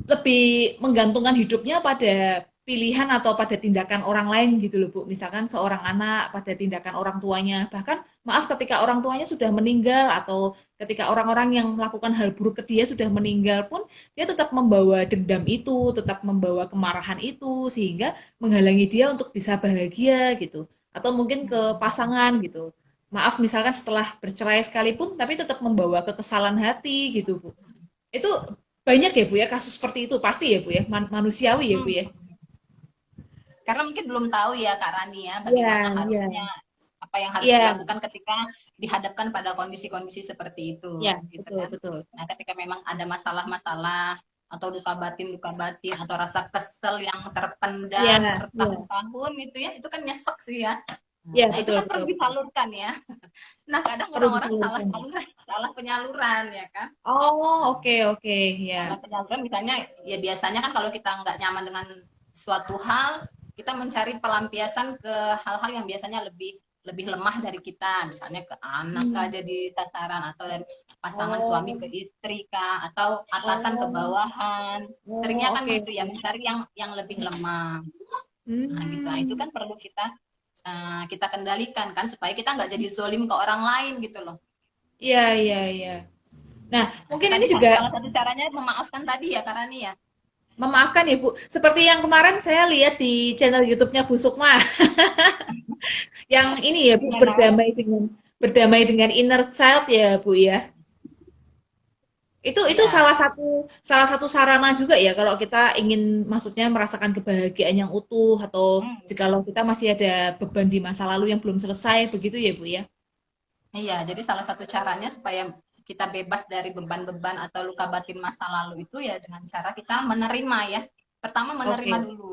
lebih menggantungkan hidupnya pada pilihan atau pada tindakan orang lain gitu loh Bu. Misalkan seorang anak pada tindakan orang tuanya. Bahkan maaf ketika orang tuanya sudah meninggal atau ketika orang-orang yang melakukan hal buruk ke dia sudah meninggal pun dia tetap membawa dendam itu, tetap membawa kemarahan itu sehingga menghalangi dia untuk bisa bahagia gitu. Atau mungkin ke pasangan gitu. Maaf misalkan setelah bercerai sekalipun tapi tetap membawa kekesalan hati gitu Bu. Itu banyak ya Bu ya kasus seperti itu pasti ya Bu ya manusiawi ya Bu ya. Karena mungkin belum tahu ya Kak Rani ya Iya, bagaimana iya, harusnya apa yang harus iya, dilakukan ketika dihadapkan pada kondisi-kondisi seperti itu iya, gitu betul, kan. betul. Nah, ketika memang ada masalah-masalah atau luka batin atau rasa kesel yang Iya, terpendam iya, bertahun-tahun itu kan nyesek sih ya. iya, Nah, itu betul, kan perlu betul, betul. disalurkan ya. Nah, kadang Perlu orang-orang salah disalurkan. saluran, salah penyaluran ya kan. Oh, oke, oke, Salah ya. penyaluran misalnya ya biasanya kan kalau kita nggak nyaman dengan suatu hal, kita mencari pelampiasan ke hal-hal yang biasanya lebih lebih lemah dari kita, misalnya ke anak kah Hmm. jadi sasaran atau dari pasangan suami Oh, ke istri kah atau atasan ke oh, bawahan. Seringnya oh, kan oke, gitu ya, oke. mencari yang lebih lemah. Nah, gitu. Nah, itu Hmm. kan perlu kita kendalikan kan supaya kita nggak jadi zolim ke orang lain gitu loh. Iya, iya, iya. Nah, Nah, itu mungkin ini tadi juga salah satu caranya memaafkan tadi ya Karani ya. memaafkan ya Bu. Seperti yang kemarin saya lihat di channel YouTube-nya Bu Sukma, yang ini ya Bu Gimana? berdamai dengan inner child ya Bu ya. Itu Iya. salah satu sarana juga ya kalau kita ingin maksudnya merasakan kebahagiaan yang utuh atau jikalau kita masih ada beban di masa lalu yang belum selesai begitu ya Bu ya. Iya, jadi salah satu caranya supaya kita bebas dari beban-beban atau luka batin masa lalu itu ya dengan cara kita menerima ya. Pertama menerima Oke, dulu.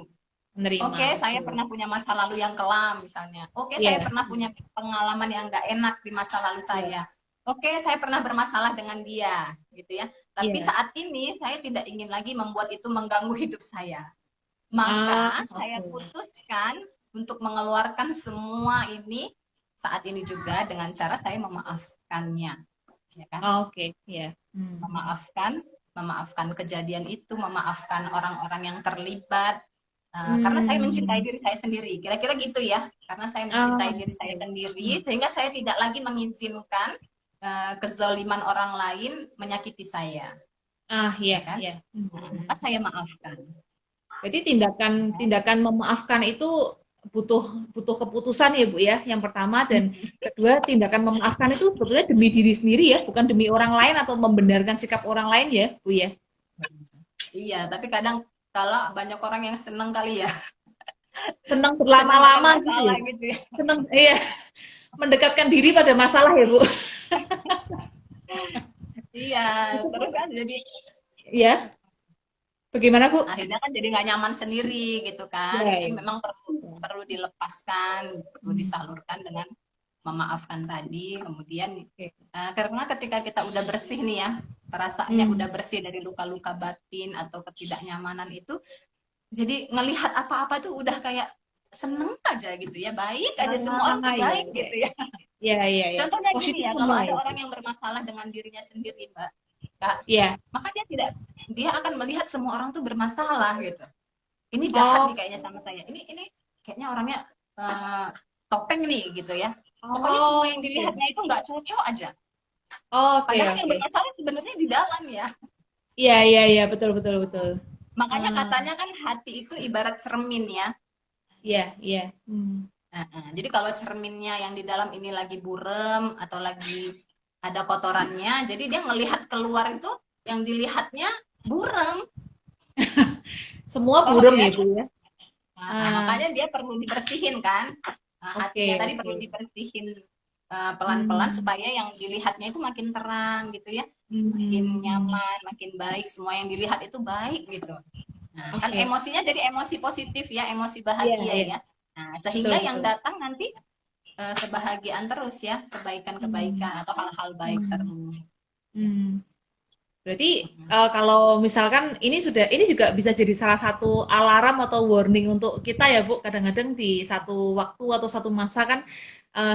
menerima Oke, saya betul. pernah punya masa lalu yang kelam misalnya. Oke, saya Iya, pernah punya pengalaman yang nggak enak di masa lalu iya, saya. Oke, saya pernah bermasalah dengan dia, gitu ya. Tapi iya. saat ini saya tidak ingin lagi membuat itu mengganggu hidup saya. Ah, Maka saya oke. putuskan untuk mengeluarkan semua ini saat ini juga dengan cara saya memaafkannya, ya kan? Oke, iya. Hmm. Memaafkan, memaafkan kejadian itu, memaafkan orang-orang yang terlibat. Karena saya mencintai Hmm. diri saya sendiri, kira-kira gitu ya. Karena saya Ah, mencintai diri saya oke. sendiri, Hmm. sehingga saya tidak lagi mengizinkan kezaliman orang lain menyakiti saya, Ah, iya, ya kan? iya. Hmm. Nah, Hmm. maka saya maafkan. Jadi tindakan memaafkan itu butuh butuh keputusan ya Bu ya. Yang pertama dan kedua tindakan memaafkan itu sebetulnya demi diri sendiri ya, bukan demi orang lain atau membenarkan sikap orang lain ya Bu ya. Iya, tapi kadang kalau banyak orang yang seneng kali ya, Senang seneng dapat berlama-lama gitu masalah ya. gitu ya. Senang iya mendekatkan diri pada masalah ya Bu. Iya, Itu terus Bu kan jadi ya. Bagaimana Bu? akhirnya kan jadi nggak nyaman sendiri gitu kan. Ya, Jadi ya. memang perlu Ya. perlu dilepaskan, perlu Hmm, disalurkan dengan memaafkan tadi. Kemudian oke. karena ketika kita udah bersih nih ya, perasaannya Hmm. udah bersih dari luka-luka batin atau ketidaknyamanan itu, jadi ngelihat apa-apa tuh udah kayak seneng aja gitu ya, baik aja, semua orang tuh Ah, iya, baik iya. gitu ya. Iya, iya, iya. Contohnya gini Positif ya, kalau semua ada ya Bu. orang yang bermasalah dengan dirinya sendiri, Mbak, Kak, Iya. maka dia akan melihat semua orang tuh bermasalah gitu. Ini jahat nih Oh, kayaknya sama saya. Ini kayaknya orangnya uh, topeng nih gitu ya. Pokoknya semua oh, yang oke. dilihatnya itu nggak cocok aja. Oke, Padahal yang oke. bermasalah sebenarnya di dalam ya. Iya, iya, iya, betul, betul, betul. Makanya Ah, katanya kan hati itu ibarat cermin ya. iya, iya. Hmm. Jadi kalau cerminnya yang di dalam ini lagi burem atau lagi ada kotorannya, jadi dia ngelihat keluar itu yang dilihatnya burem. Semua Paham burem ya? ya, Bu ya? Ah, Makanya dia perlu dibersihin kan. oke, Hatinya tadi oke. perlu dibersihin pelan-pelan Hmm. supaya yang dilihatnya itu makin terang gitu ya. Makin Hmm. nyaman, makin baik, semua yang dilihat itu baik gitu. Nah, kan Oke. emosinya jadi emosi positif ya, emosi Iya, bahagia iya. ya. Nah, Betul, sehingga yang betul. datang nanti kebahagiaan terus ya, Hmm. kebaikan-kebaikan atau hal-hal baik Hmm. terus. Hmm. Berarti kalau misalkan ini juga bisa jadi salah satu alarm atau warning untuk kita ya Bu. Kadang-kadang di satu waktu atau satu masa kan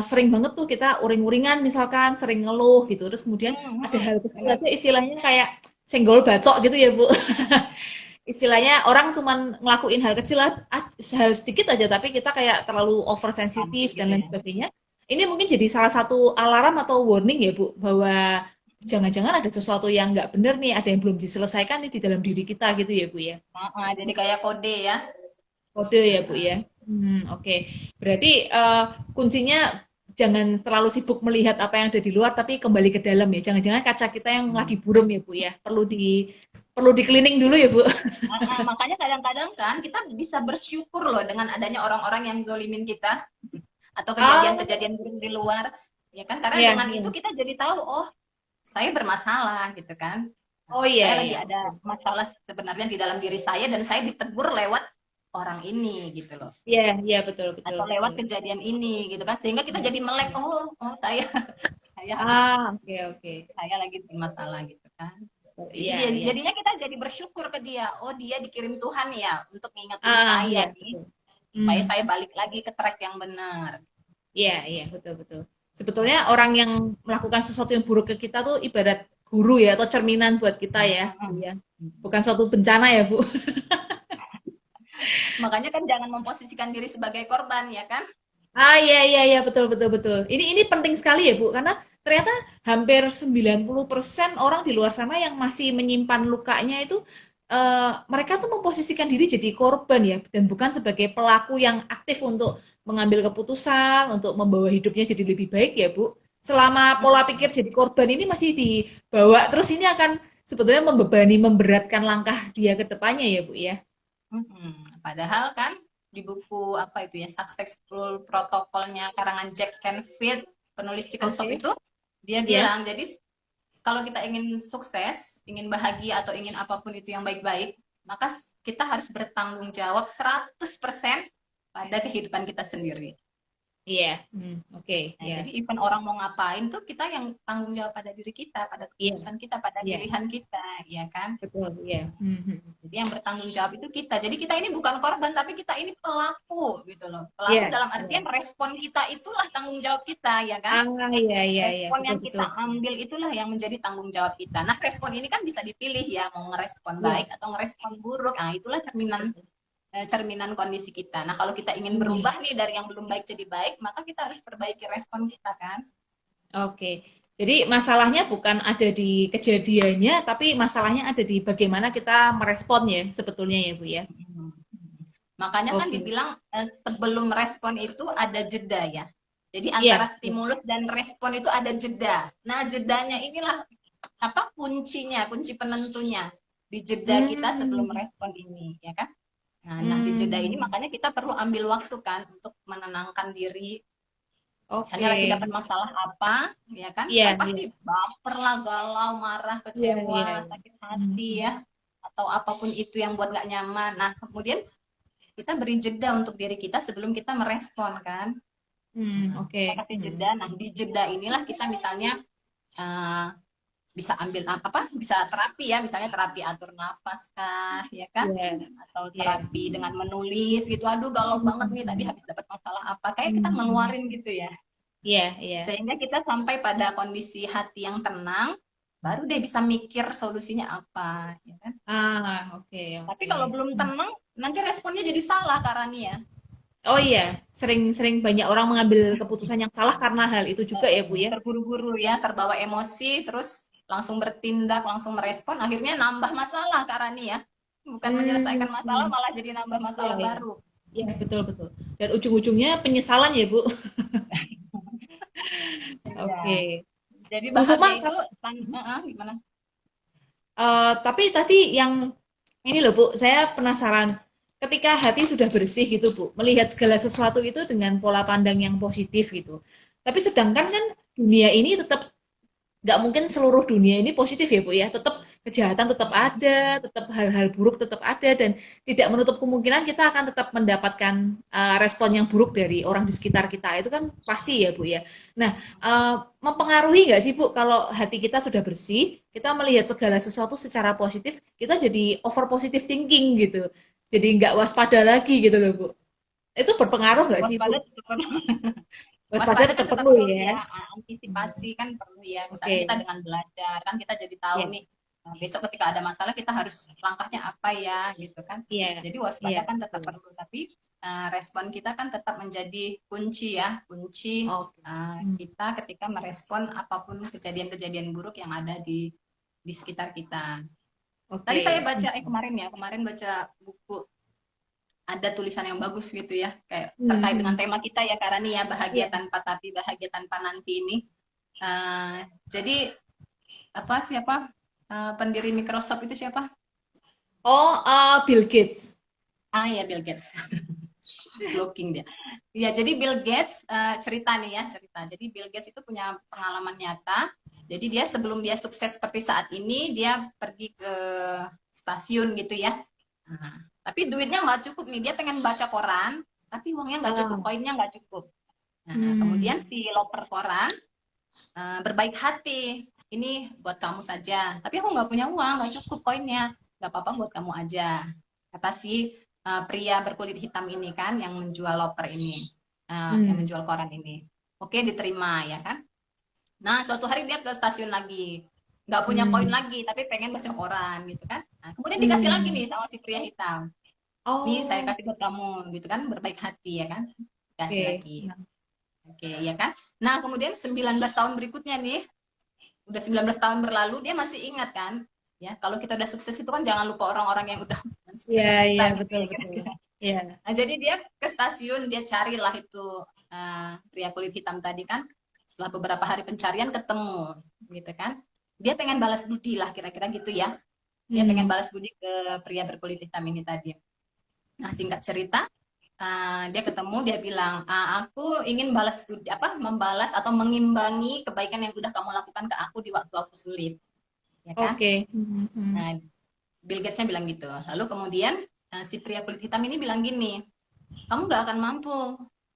sering banget tuh kita uring-uringan misalkan sering ngeluh gitu. Terus kemudian ada hal kecil Benar. aja istilahnya kayak senggol bacok gitu ya Bu. Istilahnya orang cuman ngelakuin hal kecil hal sedikit aja tapi kita kayak terlalu Sampai oversensitif dan gitu lain ya. sebagainya. Ini mungkin jadi salah satu alarm atau warning ya Bu bahwa jangan-jangan ada sesuatu yang nggak benar nih, ada yang belum diselesaikan nih di dalam diri kita gitu ya Bu ya. Jadi kayak kode ya. Kode ya Bu ya. Oke. Berarti kuncinya jangan terlalu sibuk melihat apa yang ada di luar tapi kembali ke dalam ya. Jangan-jangan kaca kita yang lagi burem ya Bu ya. Perlu di cleaning dulu ya Bu. Makanya kadang-kadang kan kita bisa bersyukur loh dengan adanya orang-orang yang zolimin kita atau Ah, kejadian-kejadian buruk di luar, ya kan? Karena iya, dengan itu iya. kita jadi tahu, oh saya bermasalah gitu kan. Oh iya, Saya lagi iya. ada masalah sebenarnya di dalam diri saya dan saya ditegur lewat orang ini gitu loh. Iya, iya betul, betul, Atau lewat betul. kejadian ini gitu kan. Sehingga kita jadi melek, oh saya saya harus Ah, oke, oke. saya lagi bermasalah gitu kan. Oh, Jadi iya, iya. jadinya kita jadi bersyukur ke dia. Oh, dia dikirim Tuhan ya untuk ngingetin Ah, saya iya, nih betul. supaya Hmm. saya balik lagi ke track yang benar. Iya, iya, betul, betul. Sebetulnya orang yang melakukan sesuatu yang buruk ke kita tuh ibarat guru ya atau cerminan buat kita ya, Bu ya. Bukan suatu bencana ya, Bu. Makanya kan jangan memposisikan diri sebagai korban ya kan? Ah, iya, iya, iya, betul, betul, betul. Ini penting sekali ya, Bu, karena ternyata hampir 90% orang di luar sana yang masih menyimpan lukanya itu mereka tuh memposisikan diri jadi korban ya, dan bukan sebagai pelaku yang aktif untuk mengambil keputusan, untuk membawa hidupnya jadi lebih baik ya, Bu. Selama pola pikir jadi korban ini masih dibawa, terus ini akan sebetulnya membebani, memberatkan langkah dia ke depannya ya, Bu ya. Padahal kan di buku apa itu ya Successful Protokolnya karangan Jack Canfield penulis Chicken Shop Oke, itu dia ya. bilang jadi kalau kita ingin sukses, ingin bahagia atau ingin apapun itu yang baik-baik, maka kita harus bertanggung jawab 100% pada kehidupan kita sendiri. Iya, oke, Nah, ya. jadi event orang mau ngapain tuh kita yang tanggung jawab pada diri kita, pada Iya, keputusan kita, pada iya, pilihan kita, ya kan? betul, iya. Jadi yang bertanggung jawab itu kita. Jadi kita ini bukan korban, tapi kita ini pelaku gitu loh. Pelaku Iya, dalam iya. artian respon kita itulah tanggung jawab kita, ya kan? Ah, iya, iya, iya, Respon betul, yang betul. kita ambil itulah yang menjadi tanggung jawab kita. Nah, respon ini kan bisa dipilih ya, mau ngerespon Iya, baik atau ngerespon buruk. Nah, itulah cerminan kondisi kita. Nah, kalau kita ingin hmm, berubah nih dari yang belum baik jadi baik, maka kita harus perbaiki respon kita kan. oke. Jadi masalahnya bukan ada di kejadiannya, tapi masalahnya ada di bagaimana kita merespon ya, sebetulnya ya, Bu ya. Makanya kan Oke. dibilang sebelum respon itu ada jeda ya. Jadi Iya. antara stimulus dan respon itu ada jeda. Nah, jedanya inilah apa kuncinya, kunci penentunya di jeda kita sebelum Hmm. respon ini, ya kan? Nah, di jeda ini Hmm. makanya kita perlu ambil waktu kan untuk menenangkan diri. Misalnya Oke. lagi dapat masalah apa, ya kan? Iya, Kan iya. pasti baper lah, galau, marah, Iya, iya, kecewa, iya. sakit Hmm. hati ya, atau apapun itu yang buat nggak nyaman. Nah, kemudian kita beri jeda untuk diri kita sebelum kita merespon kan. Oke. Kita kasih jeda. Nah, di jeda inilah kita misalnya uh, bisa ambil apa? Bisa terapi ya, misalnya terapi atur nafas kah, ya kan? Iya. Atau Iya. terapi dengan menulis gitu. Aduh, galau banget nih tadi Hmm. habis dapat masalah apa. Kayak kita Hmm. ngeluarin gitu ya. Iya, iya. Sehingga kita sampai pada kondisi hati yang tenang, baru deh bisa mikir solusinya apa, ya kan? Oke, Tapi oke. kalau belum tenang, nanti responnya jadi salah Karani ya. Oh iya, sering banyak orang mengambil keputusan yang salah karena hal itu juga ya, Bu ya. Terburu-buru ya, terbawa emosi, terus langsung bertindak, langsung merespon, akhirnya nambah masalah Kak Rani ya. Bukan Hmm. menyelesaikan masalah, malah jadi nambah Iya, masalah iya. baru. Iya, betul, betul. Dan ujung-ujungnya penyesalan ya, Bu. Iya. Oke. Jadi Bu Sukma, bahagia itu, gimana? tapi tadi yang ini loh Bu, saya penasaran. Ketika hati sudah bersih gitu Bu, melihat segala sesuatu itu dengan pola pandang yang positif gitu. Tapi sedangkan kan dunia ini tetap nggak mungkin seluruh dunia ini positif ya Bu ya. Tetap kejahatan tetap ada, tetap hal-hal buruk tetap ada dan tidak menutup kemungkinan kita akan tetap mendapatkan respon yang buruk dari orang di sekitar kita. Itu kan pasti ya Bu ya. Nah, mempengaruhi nggak sih Bu kalau hati kita sudah bersih, kita melihat segala sesuatu secara positif, kita jadi over positive thinking gitu. Jadi nggak waspada lagi gitu loh Bu. Itu berpengaruh nggak sih Waspada Bu? tetap Waspada waspada kan tetap tetap perlu perlu ya. ya, antisipasi kan perlu ya. Misalnya kita Oke. dengan belajar kan kita jadi tahu Iya, nih, besok ketika ada masalah kita harus langkahnya apa ya gitu kan. iya, Jadi iya, waspada kan tetap betul. perlu, tapi respon kita kan tetap menjadi kunci ya, kunci Oke. Hmm. kita ketika merespon apapun kejadian-kejadian buruk yang ada di sekitar kita. Tadi saya Oke. baca kemarin baca buku ada tulisan yang bagus gitu ya, kayak terkait dengan Hmm. tema kita ya karena nih ya bahagia Iya. tanpa tapi bahagia tanpa nanti ini. Jadi apa siapa pendiri Microsoft itu siapa? Oh, Bill Gates. Ya Bill Gates. Blocking dia. Ya jadi Bill Gates cerita nih ya cerita. Jadi Bill Gates itu punya pengalaman nyata. Jadi dia sebelum dia sukses seperti saat ini dia pergi ke stasiun gitu ya. Nah, tapi duitnya nggak cukup nih. Dia pengen baca koran, tapi uangnya nggak cukup, Ah. koinnya nggak cukup. Nah, Hmm. kemudian si loper koran berbaik hati. Ini buat kamu saja. Tapi aku nggak punya uang, nggak cukup koinnya. Nggak apa-apa buat kamu aja. Kata si pria berkulit hitam ini kan, yang menjual loper ini, yang Hmm. menjual koran ini. Oke, diterima ya kan. Nah, suatu hari dia ke stasiun lagi. Nggak punya koin Hmm. lagi, tapi pengen baca koran gitu kan. Nah, kemudian dikasih lagi Hmm. nih sama si pria hitam. Nih saya Oh, kasih buat kamu gitu kan, berbaik hati ya kan. Kasih oke. lagi. Oke, ya kan? Nah, kemudian 19 tahun berikutnya nih, udah 19 tahun berlalu, dia masih ingat kan? Ya, kalau kita udah sukses itu kan jangan lupa orang-orang yang udah Iya, mensukseskan iya, kita gitu betul, ya betul. kira-kira. Iya. Nah, jadi dia ke stasiun, dia carilah itu pria kulit hitam tadi kan. Setelah beberapa hari pencarian ketemu, gitu kan? Dia pengen balas budi lah kira-kira gitu ya. Dia pengen Hmm. balas budi ke pria berkulit hitam ini tadi. Nah, singkat cerita, dia ketemu, dia bilang, aku ingin balas budi, apa, membalas atau mengimbangi kebaikan yang udah kamu lakukan ke aku di waktu aku sulit, ya kan? Oke. Hmm. Hmm. Nah, Bill Gates-nya bilang gitu. Lalu kemudian si pria kulit hitam ini bilang gini, kamu gak akan mampu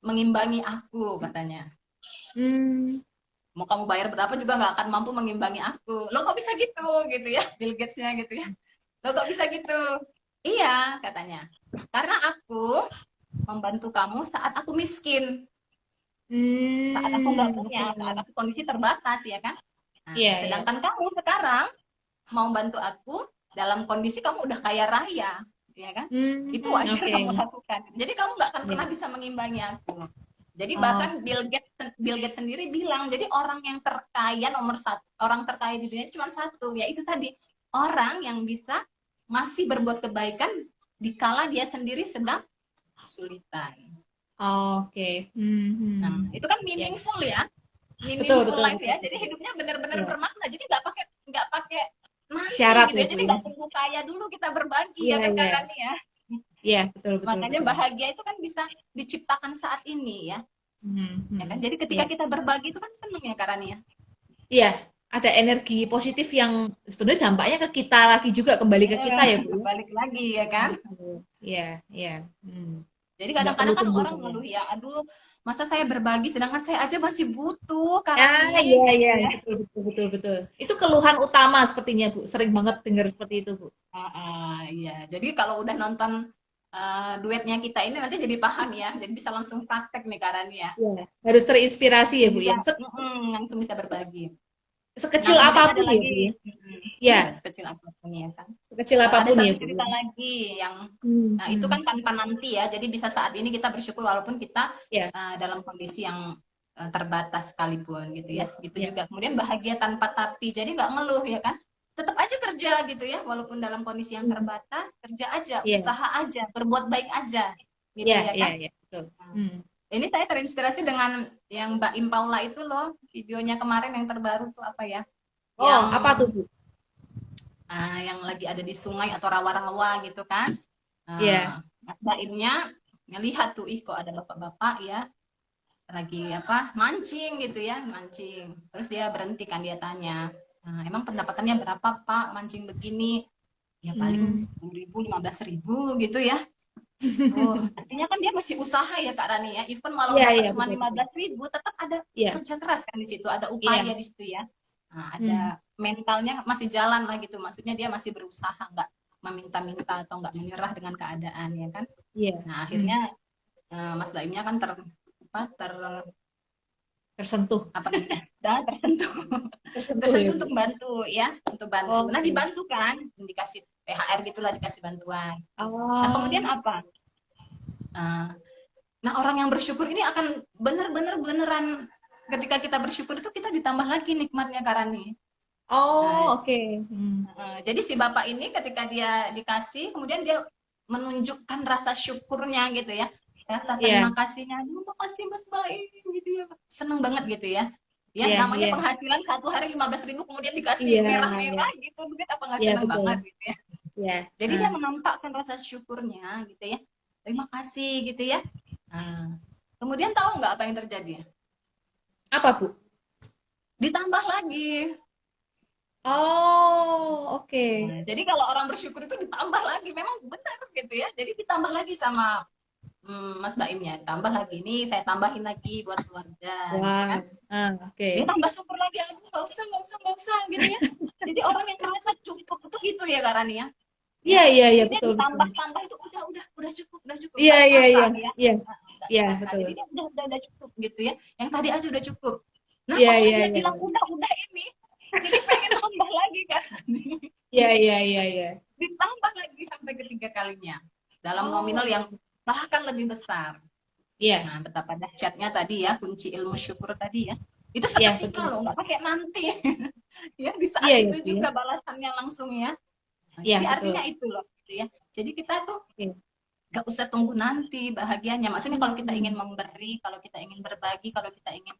mengimbangi aku, katanya. Hmm. Mau kamu bayar berapa juga gak akan mampu mengimbangi aku. Lo kok bisa gitu ya, Bill Gates-nya gitu ya. Lo kok bisa gitu? Iya, katanya. Karena aku membantu kamu saat aku miskin, saat aku nggak Hmm. punya, saat Oke. aku kondisi terbatas ya kan. Nah, Iya, iya. sedangkan kamu sekarang mau bantu aku dalam kondisi kamu udah kaya raya, ya kan? Itu Hmm. wajar Oke. kamu lakukan. Jadi kamu nggak akan pernah Iya. bisa mengimbangi aku. Jadi bahkan Oke. Bill Gates sendiri bilang, jadi orang yang terkaya nomor satu, orang terkaya di dunia cuma satu, yaitu tadi orang yang bisa masih berbuat kebaikan dikala dia sendiri sedang kesulitan. Oke. Nah, itu kan Ya, meaningful ya, betul, meaningful betul, life betul. ya. Jadi hidupnya benar-benar Ya. bermakna. Jadi nggak pakai nanti Syarat gitu ya, ya. Bu Jadi ya. nggak tunggu kaya dulu kita berbagi Iya, ya kan iya. Kak Rani ya. Iya, betul, betul, Makanya betul. bahagia itu kan bisa diciptakan saat ini ya. Ya kan? Jadi ketika Iya. kita berbagi itu kan seneng ya Kak Rani ya. Iya, ada energi positif yang sebenarnya dampaknya ke kita lagi juga, kembali ke kita ya, Bu ya. Balik lagi ya kan. Iya, iya. Jadi Nggak perlu kadang-kadang kan tunggu orang saya. ngeluh ya, aduh masa saya berbagi sedangkan saya aja masih butuh Kak Ah, iya, Rani gitu iya, ya. betul, betul, betul, betul. Itu keluhan utama sepertinya, Bu. Sering banget dengar seperti itu, Bu. Iya. Jadi kalau udah nonton duetnya kita ini nanti jadi paham ya. Jadi bisa langsung praktek nih Kak Rani ya. Iya, harus terinspirasi ya, Langsung Bu bisa, ya. langsung bisa berbagi. Nah Sekecil kemudian ada apapun ya, Bu lagi, ya. Iya, iya sekecil apapun ya kan. sekecil Ada apapun ya, satu Bu cerita ya. lagi yang Hmm, nah, itu hmm. kan tanpa nanti ya. Jadi bisa saat ini kita bersyukur walaupun kita Ya, dalam kondisi yang terbatas sekalipun gitu ya, ya. Gitu ya, juga. Kemudian bahagia tanpa tapi. Jadi nggak ngeluh ya kan. Tetap aja kerja gitu ya. Walaupun dalam kondisi yang hmm, terbatas, kerja aja, ya, usaha aja, berbuat baik aja gitu ya, ya ya, kan. ya, betul. Nah, Hmm. ini saya terinspirasi dengan yang Mbak Im Paula itu loh. Videonya kemarin yang terbaru tuh apa ya? Oh, Yang apa tuh, Bu? yang lagi ada di sungai atau rawa-rawa gitu kan. Ya, Mbak Imnya ngelihat tuh, ih kok ada bapak-bapak ya lagi apa mancing gitu ya, mancing. Terus dia berhenti kan, dia tanya, emang pendapatannya berapa Pak mancing begini? Ya paling hmm. 10.000, 15.000 gitu ya. Oh, artinya kan dia masih usaha ya Kak Rani ya. Even walau Iya, dapat iya, cuma betul, betul. 15.000, tetap ada Iya, kerja keras kan di situ, ada upaya iya. di situ ya. Nah, ada Hmm, mentalnya masih jalan lah gitu. Maksudnya dia masih berusaha, nggak meminta-minta atau nggak menyerah dengan keadaan ya kan. iya. Nah, Hmm. akhirnya Mas Baimnya kan apa, Tersentuh. apa namanya? Dan tersentuh Tersentuh ya, tersentuh Bu. untuk bantu ya, untuk bantu. Nah, Oke. dibantu kan, dikasih THR gitulah, dikasih bantuan. Nah, kemudian Oh, apa? Uh, Nah, orang yang bersyukur ini akan beneran ketika kita bersyukur itu kita ditambah lagi nikmatnya Karani. Nah, oh, oke. Hmm. jadi si bapak ini ketika dia dikasih, kemudian dia menunjukkan rasa syukurnya gitu ya, rasa Iya, terima kasihnya. Aduh, makasih Mas Baik gitu ya. Seneng banget gitu ya. Ya, iya, namanya iya. penghasilan satu hari 15.000 kemudian dikasih Iya, iya. merah-merah gitu, duit apa nggak Iya, seneng betul. banget gitu ya. Iya. Jadi dia Nah, menampakkan rasa syukurnya gitu ya. Terima kasih gitu ya. Nah, kemudian tahu nggak apa yang terjadi? apa, Bu? Ditambah lagi. Oh, oke. Nah, jadi kalau orang bersyukur itu ditambah lagi, memang benar gitu ya. Jadi ditambah lagi sama Mas Baimnya, tambah lagi nih, saya tambahin lagi buat keluarga, gitu Wah, kan. oke. Dia tambah syukur lagi, aduh nggak usah gitu ya. Jadi orang yang merasa cukup itu gitu ya Karani ya. Iya, Ya, iya, iya, jadi dia betul, betul. ditambah-tambah itu udah cukup, Iya, nggak iya, kerasa iya. ya. Iya, Nggak iya, kerasa. betul. Jadi dia udah cukup gitu ya. Yang tadi aja udah cukup. Nah, Iya, makanya iya, dia iya. bilang udah ini. Jadi pengen tambah lagi kan. Iya, iya, iya, iya. Ditambah lagi sampai ketiga kalinya. Dalam Oh, nominal yang bahkan lebih besar. iya. Nah, betapa dahsyatnya tadi ya, kunci ilmu syukur tadi ya. Itu Iya, seketika betul. loh, nggak pakai nanti. Ya, di saat Iya, ya, itu Bu ya. juga balasannya langsung ya. Nah, Iya, jadi artinya betul. itu loh, gitu ya. Jadi kita tuh Oke. nggak usah tunggu nanti bahagianya. Maksudnya kalau kita ingin Hmm. memberi, kalau kita ingin berbagi, kalau kita ingin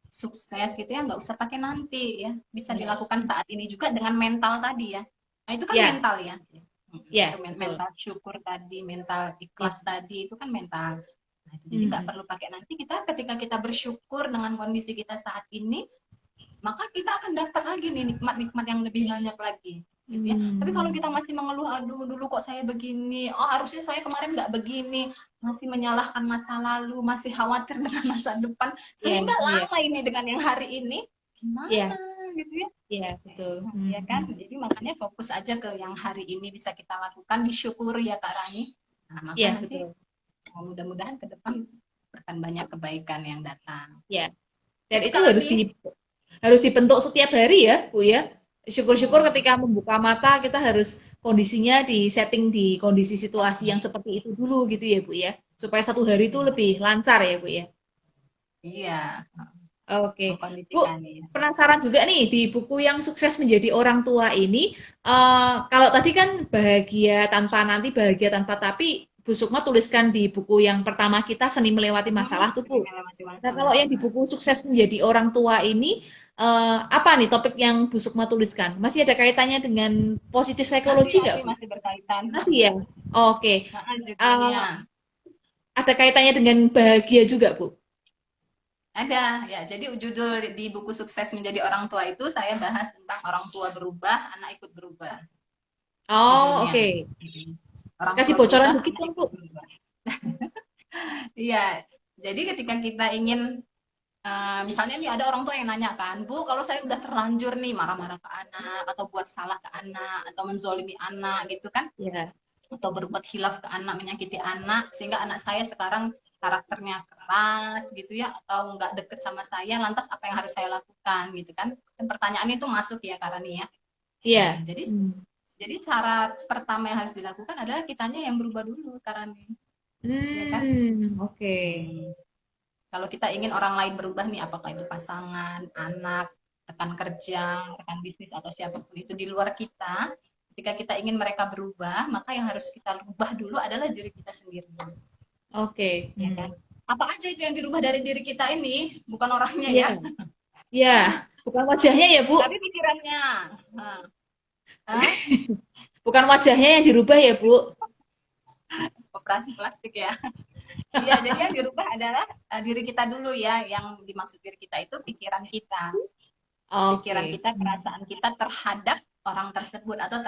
sukses gitu ya, nggak usah pakai nanti ya. Bisa Iya. dilakukan saat ini juga dengan mental tadi ya. Nah, itu kan Iya, mental ya. Itu iya, betul. mental syukur tadi, mental Iya. ikhlas tadi, itu kan mental. Nah, itu jadi nggak Hmm. perlu pakai nanti, kita ketika kita bersyukur dengan kondisi kita saat ini, maka kita akan dapat lagi nih nikmat-nikmat yang lebih banyak lagi gitu ya. Tapi kalau kita Hmm. masih mengeluh, aduh dulu kok saya begini, oh harusnya saya kemarin nggak begini, masih menyalahkan masa lalu, masih khawatir dengan masa depan, Iya, sehingga iya, lama ini dengan yang hari ini iya, gimana gitu ya. iya, betul. Ya kan, jadi makanya fokus aja ke yang hari ini bisa kita lakukan, disyukuri ya Kak Rani. Nah, maka Iya, nanti betul. mudah-mudahan ke depan akan banyak kebaikan yang datang. Iya. Dan Itu itu Kak Rani. harus dibentuk setiap hari ya, Bu ya. Syukur-syukur Hmm. ketika membuka mata kita harus kondisinya di setting di kondisi situasi yang seperti itu dulu gitu ya, Bu ya. Supaya satu hari itu lebih lancar ya, Bu ya. Iya, Oke, Bu, mengkondisikan ya. penasaran juga nih di buku yang sukses menjadi orang tua ini, kalau tadi kan bahagia tanpa nanti, bahagia tanpa tapi, Bu Sukma tuliskan di buku yang pertama kita, Seni Melewati Masalah tuh, Bu. Melewati Nah, masalah. kalau yang di buku Sukses Menjadi Orang Tua ini, apa nih topik yang Bu Sukma tuliskan? Masih ada kaitannya dengan positif Masih, psikologi nggak, masih, Bu? masih berkaitan. Masih ya? Oke. Nah, Eh, judulnya ada kaitannya dengan bahagia juga, Bu? ada ya. Jadi judul di buku Sukses Menjadi Orang Tua itu saya bahas tentang orang tua berubah, anak ikut berubah. Oh, Judulnya. oke. Orang Kasih tua bocoran berubah, dikit anak dong, ikut Bu. berubah. Iya. Jadi ketika kita ingin misalnya nih ada orang tua yang nanya kan, Bu, kalau saya udah terlanjur nih marah-marah ke anak atau buat salah ke anak atau menzolimi anak gitu kan, Ya. atau berbuat hilaf ke anak, menyakiti anak sehingga anak saya sekarang karakternya keras gitu ya atau nggak deket sama saya, lantas apa yang harus saya lakukan gitu kan. Dan pertanyaan itu masuk ya Karani ya. Nah, Iya. jadi cara pertama yang harus dilakukan adalah kitanya yang berubah dulu Karani, ya kan? Oke. Hmm. Kalau kita ingin orang lain berubah nih, apakah itu pasangan, anak, rekan kerja, rekan bisnis, atau siapapun itu di luar kita, ketika kita ingin mereka berubah, maka yang harus kita rubah dulu adalah diri kita sendiri. Oke. Ya kan? Apa aja itu yang dirubah dari diri kita ini, bukan orangnya Iya. ya, Iya. Bukan wajahnya ya, Bu? tapi pikirannya. Nah, Hah? Bukan wajahnya yang dirubah ya, Bu? Operasi plastik ya. Iya, jadi yang dirubah adalah diri kita dulu ya, yang dimaksud diri kita itu pikiran kita. Pikiran Oke. kita, perasaan kita terhadap orang tersebut atau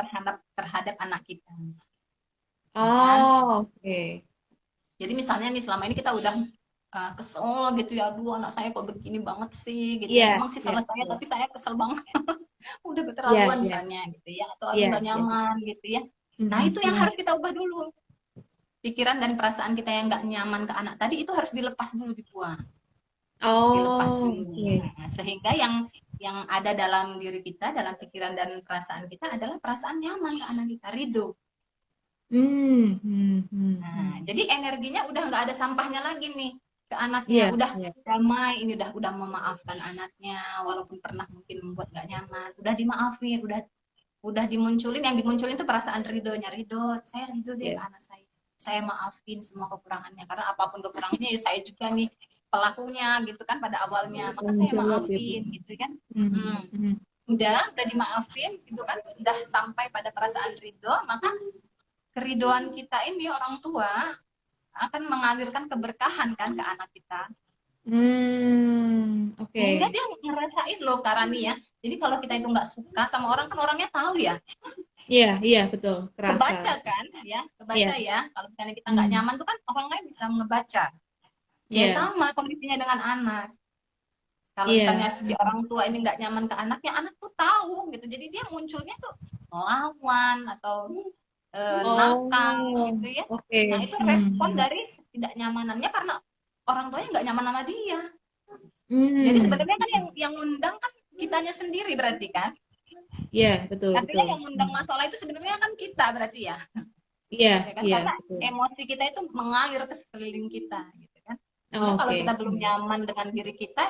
terhadap anak kita. Ya kan? Oh, oke. Jadi misalnya nih selama ini kita udah kesel gitu ya, aduh anak saya kok begini banget sih gitu Iya, ya. Emang sih iya, salah saya iya. tapi saya kesel banget. Udah Iya, keterlaluan iya. misalnya gitu ya, atau aduh Iya, nggak iya. nyaman gitu ya. Nah Mhm, itu yang mhm. harus kita ubah dulu. Pikiran dan perasaan kita yang nggak nyaman ke anak tadi itu harus dilepas dulu, dibuang, dilepas Oh, dulu. oke. Nah, sehingga yang ada dalam diri kita, dalam pikiran dan perasaan kita adalah perasaan nyaman ke anak kita, ridho. Nah, Hmm. jadi energinya udah nggak ada sampahnya lagi nih ke anaknya, Iya, udah iya. damai, ini udah memaafkan anaknya, walaupun pernah mungkin membuat nggak nyaman, udah dimaafin, udah dimunculin, yang dimunculin itu perasaan ridhonya, ridho, saya ridho deh ke Iya. anak saya maafin semua kekurangannya, karena apapun kekurangannya ya saya juga nih pelakunya gitu kan pada awalnya, maka Tanggung saya jawab ya, Bu. maafin gitu kan. Mhm, mhm. Udah dimaafin gitu kan, sudah sampai pada perasaan ridho, maka keridoan kita ini orang tua akan mengalirkan keberkahan kan ke anak kita. Oke. Sehingga dia ngerasain loh Karani ya. Jadi kalau kita itu nggak suka sama orang kan orangnya tahu ya. Iya, iya, betul. Kerasa. Kebaca kan ya. Kebaca Iya. ya. Kalau misalnya kita nggak Hmm. nyaman tuh kan orang lain bisa ngebaca. Ya Iya, sama kondisinya dengan anak. Kalau iya. misalnya si orang tua ini nggak nyaman ke anaknya, anak tuh tahu gitu. Jadi dia munculnya tuh melawan atau nakal Oh, gitu ya. oke. Nah itu respon Hmm. dari ketidaknyamanannya karena orang tuanya nggak nyaman sama dia. Jadi Hmm. sebenarnya kan yang ngundang kan kitanya sendiri berarti kan. Iya, betul, Artinya betul. yang ngundang masalah itu sebenarnya kan kita berarti ya. Iya, Ya kan iya, karena betul. emosi kita itu mengalir ke sekeliling kita gitu kan. Sehingga kalau kita Oke. belum nyaman dengan diri kita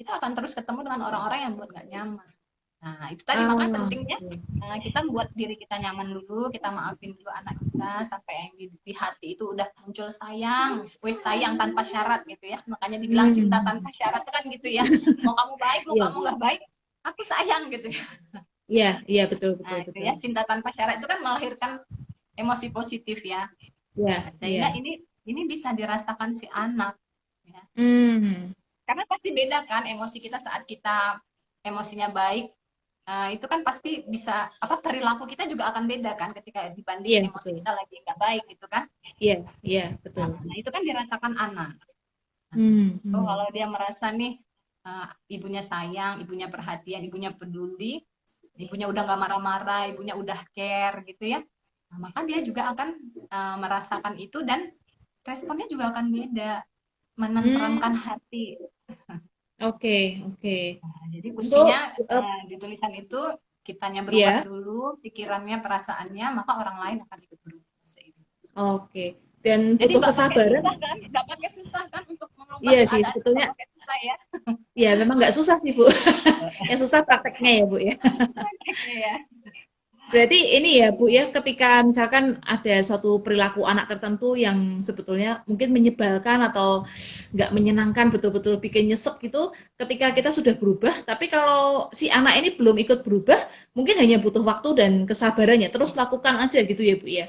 akan terus ketemu dengan orang-orang yang buat nggak nyaman. Nah, itu tadi makanya pentingnya Oke. kita buat diri kita nyaman dulu, kita maafin dulu anak kita sampai yang di hati itu udah muncul sayang, wis sayang tanpa syarat gitu ya. Makanya dibilang cinta Hmm. tanpa syarat itu kan gitu ya. Mau kamu baik, mau Iya, kamu nggak baik, aku sayang gitu ya. iya, iya, betul, betul, Nah, itu betul. ya cinta tanpa syarat itu kan melahirkan emosi positif ya. Iya, Nah, iya. sehingga ini bisa dirasakan si anak ya. Hmm. Karena pasti beda kan emosi kita saat kita emosinya baik. Itu kan pasti bisa perilaku kita juga akan beda kan ketika dibandingin Iya, emosi betul. kita lagi nggak baik gitu kan. Iya, iya, Nah, betul. itu kan dirasakan anak. Nah, Hmm. so, Hmm. kalau dia merasa nih ibunya sayang, ibunya perhatian, ibunya peduli, ibunya udah nggak marah-marah, ibunya udah care gitu ya. Nah, maka dia juga akan merasakan itu dan responnya juga akan beda, menenteramkan Hmm. hati. Oke, oke. Nah, jadi Untuk kuncinya di tulisan itu kitanya berubah ya, dulu, pikirannya, perasaannya, maka orang lain akan ikut berubah. oke. Dan Jadi butuh nggak pakai kesabaran. susah kan? Nggak pakai susah kan untuk mengubah Iya sih, keadaan itu sebetulnya nggak pakai susah ya. ya memang nggak susah sih, Bu. Yang susah prakteknya ya, Bu ya. Prakteknya ya. Berarti ini ya Bu ya, ketika misalkan ada suatu perilaku anak tertentu yang sebetulnya mungkin menyebalkan atau nggak menyenangkan, betul-betul bikin nyesek gitu, ketika kita sudah berubah, tapi kalau si anak ini belum ikut berubah, mungkin hanya butuh waktu dan kesabarannya, terus lakukan aja gitu ya Bu ya.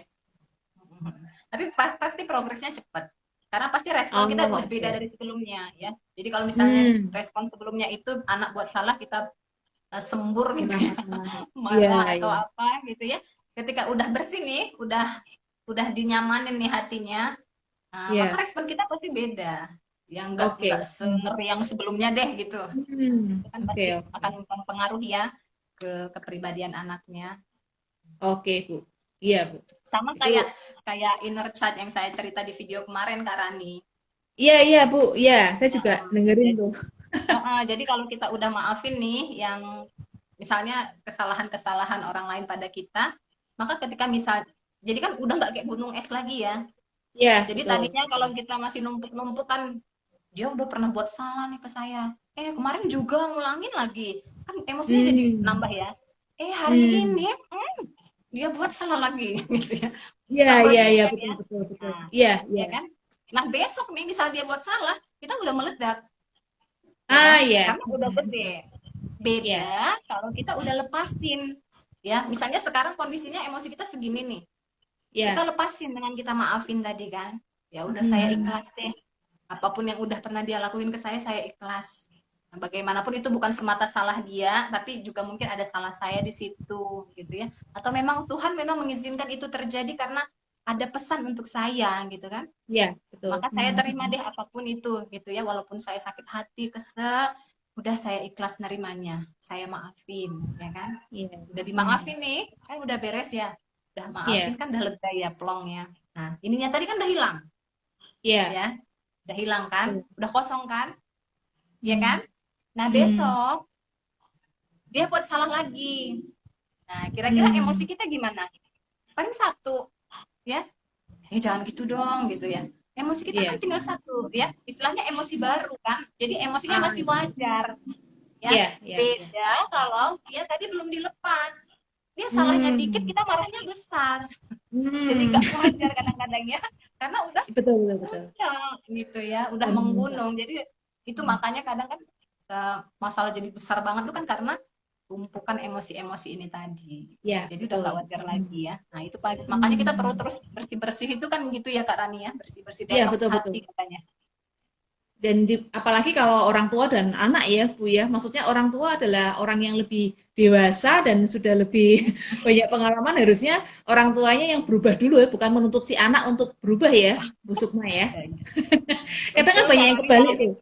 Tapi pasti progresnya cepat. Karena pasti respon kita Oh, udah beda oke. dari sebelumnya ya. Jadi kalau misalnya Hmm, respon sebelumnya itu anak buat salah kita sembur gitu ya, marah-marah. Iya, marah atau iya. apa gitu ya. Ketika udah bersih nih, udah dinyamanin nih hatinya, maka Iya, respon kita pasti beda. Yang nggak oke. sengeri yang sebelumnya deh gitu. Itu kan Oke, pasti oke. akan mempengaruhi ya ke kepribadian anaknya. Oke, Bu. Iya, Bu. Sama Itu kayak kayak inner child yang saya cerita di video kemarin Kak Rani. iya, iya, Bu. Iya, saya juga Heeh. dengerin Jadi, tuh. jadi kalau kita udah maafin nih yang misalnya kesalahan-kesalahan orang lain pada kita, maka ketika misal jadi kan udah nggak kayak gunung es lagi ya. Iya, Jadi betul. tadinya kalau kita masih numpuk-numpuk kan dia udah pernah buat salah nih ke saya. Kemarin juga ngulangin lagi. Kan emosinya jadi Hmm. nambah ya. Hari Hmm. ini dia buat salah lagi gitu ya. Iya, Nggak iya, bagus iya, kan betul, ya. betul, betul. Nah, Iya, iya. ya kan? Nah, besok nih misal dia buat salah, kita udah meledak, ya Ah, kan? iya. Karena udah gede. Iya, Beda kalau kita udah lepasin. Ya, misalnya sekarang kondisinya emosi kita segini nih. Kita iya. lepasin dengan kita maafin tadi kan. Ya udah saya Hmm. ikhlas deh. Apapun yang udah pernah dia lakuin ke saya ikhlas. Nah, bagaimanapun itu bukan semata salah dia, tapi juga mungkin ada salah saya di situ, gitu ya. Atau memang Tuhan memang mengizinkan itu terjadi karena ada pesan untuk saya, gitu kan. Iya, betul. Maka saya Hmm. terima deh apapun itu, gitu ya. Walaupun saya sakit hati, kesel, udah saya ikhlas nerimanya. Saya maafin, ya kan. Iya. Udah Hmm. dimaafin nih, kan udah beres ya. Udah maafin Iya, kan udah lega ya plongnya. Nah, ininya tadi kan udah hilang, iya. ya. Udah hilang kan? Betul. Udah kosong kan? Ya Hmm. kan? Nah, Hmm. besok dia buat salah lagi. Nah, kira-kira emosi Hmm. kita gimana? Paling satu, ya. Jangan gitu dong, gitu ya. Emosi kita kan Iya. tinggal satu, ya. Istilahnya emosi baru kan. Jadi emosinya Ah, masih wajar, ya. iya, iya, iya. Beda kalau dia tadi belum dilepas. Dia salahnya dikit, Hmm. kita marahnya besar. Jadi Hmm. gak wajar kadang-kadang ya. Karena udah Betul, betul, betul. puncak gitu ya, udah Udah memuncak. menggunung. Jadi itu Hmm. makanya kadang kan masalah jadi besar banget tuh kan karena tumpukan emosi-emosi ini tadi. Iya, Jadi udah nggak betul. wajar Hmm. lagi ya. Nah itu makanya kita perlu Hmm. terus bersih-bersih itu kan gitu ya Kak Rani ya, bersih-bersih Iya, detox betul, betul. hati katanya. Dan apalagi kalau orang tua dan anak ya Bu ya, maksudnya orang tua adalah orang yang lebih dewasa dan sudah lebih banyak pengalaman, harusnya orang tuanya yang berubah dulu ya, bukan menuntut si anak untuk berubah ya Bu Sukma ya. Ya, ya. Kadang kan Betul banyak Kak yang Rani, kebalik jangan di, tuh,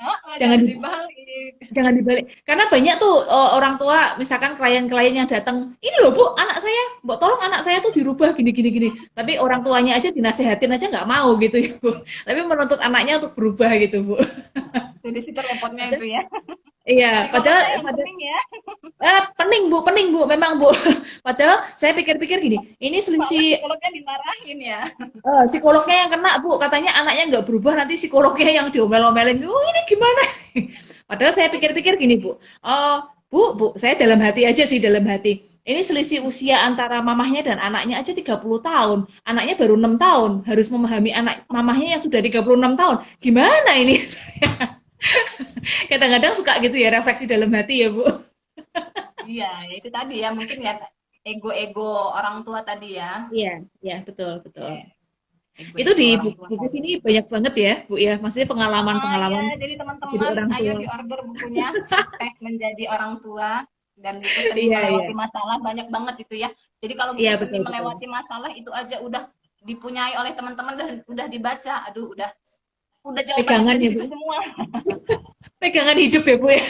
jangan jangan di, dibalik. jangan dibalik, karena banyak tuh orang tua misalkan klien-klien yang datang, ini loh Bu anak saya, Mbok tolong anak saya tuh dirubah gini gini gini, tapi orang tuanya aja dinasehatin aja nggak mau gitu ya Bu, tapi menuntut anaknya untuk berubah gitu Bu. Itu di situ repotnya itu ya. Iya, Psikolognya padahal, yang pening ya. pening Bu, memang Bu. Padahal saya pikir-pikir gini, ini Malah selisih psikolognya dimarahin ya. psikolognya yang kena Bu, katanya anaknya nggak berubah, nanti psikolognya yang diomel-omelin, oh ini gimana? Padahal saya pikir-pikir gini Bu, oh Bu, saya dalam hati aja sih, dalam hati. Ini selisih usia antara mamahnya dan anaknya aja 30 tahun. Anaknya baru 6 tahun, harus memahami anak mamahnya yang sudah 36 tahun. Gimana ini? Kadang-kadang suka gitu ya, refleksi dalam hati ya Bu. Iya, ya itu tadi ya mungkin ya ego-ego orang tua tadi ya. Iya, iya betul, betul. Ya, Itu ego-ego di orang tua buku tadi. sini banyak banget ya, Bu ya. Maksudnya Ya, pengalaman-pengalaman jadi jadi teman-teman orang ayo tua. di order bukunya Sukses Menjadi Orang Tua dan buku Seni Iya, iya. Melewati Masalah banyak banget itu ya. Jadi kalau buku Iya, Seni betul, betul. Melewati Masalah itu aja udah dipunyai oleh teman-teman dan udah dibaca. Aduh, udah jawabannya Pegangan sudah di ya, Bu. situ semua. Pegangan hidup ya, Bu ya.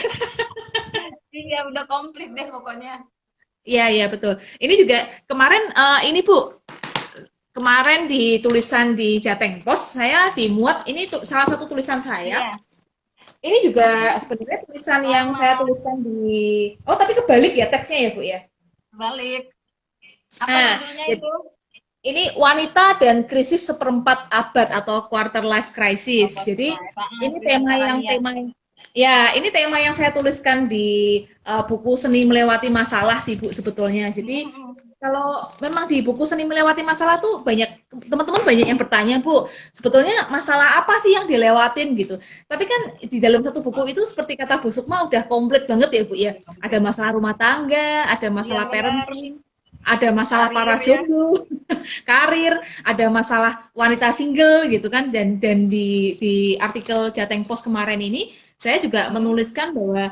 Iya, udah komplit deh pokoknya. Iya, iya, betul. Ini juga kemarin ini Bu, kemarin di tulisan di Jateng Pos saya dimuat ini salah satu tulisan saya. Iya, Ini juga sebenarnya tulisan yang saya sama tuliskan di tapi kebalik ya teksnya ya, Bu ya. balik. Apa Nah, judulnya jadi itu? ini wanita dan krisis seperempat abad atau quarter life crisis. Robot Jadi Life. ini Tulisan Kak Rania. ini tema yang saya tuliskan di buku Seni Melewati Masalah sih Bu sebetulnya. Jadi Hmm. kalau memang di buku Seni Melewati Masalah tuh banyak teman-teman banyak yang bertanya, Bu, sebetulnya masalah apa sih yang dilewatin gitu. Tapi kan di dalam satu buku itu seperti kata Bu Sukma udah komplit banget ya, Bu ya. Ada masalah rumah tangga, ada Iya masalah benar, parenting, ada masalah karir para ya. jomblo, karir, ada masalah wanita single gitu kan. Dan di artikel Jateng Post kemarin ini saya juga Mm-mm. menuliskan bahwa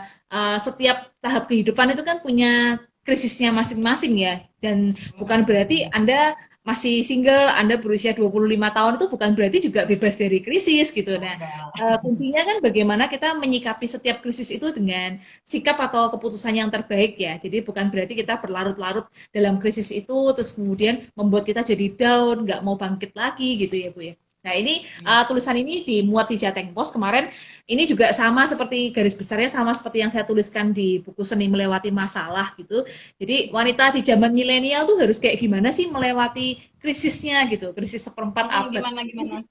setiap tahap kehidupan itu kan punya krisisnya masing-masing ya. Dan bukan berarti Mm-mm. Anda masih single, Anda berusia 25 tahun itu bukan berarti juga bebas dari krisis gitu. Nah, Enggak. kuncinya kan bagaimana kita menyikapi setiap krisis itu dengan sikap atau keputusan yang terbaik ya. Jadi bukan berarti kita berlarut-larut dalam krisis itu terus kemudian membuat kita jadi down, nggak mau bangkit lagi gitu ya Bu ya. Nah ini Iya. tulisan ini dimuat di Jateng Post kemarin. Ini juga sama seperti garis besarnya sama seperti yang saya tuliskan di buku Seni Melewati Masalah gitu. Jadi wanita di zaman milenial tuh harus kayak gimana sih melewati krisisnya gitu, krisis seperempat abad. Gimana gimana?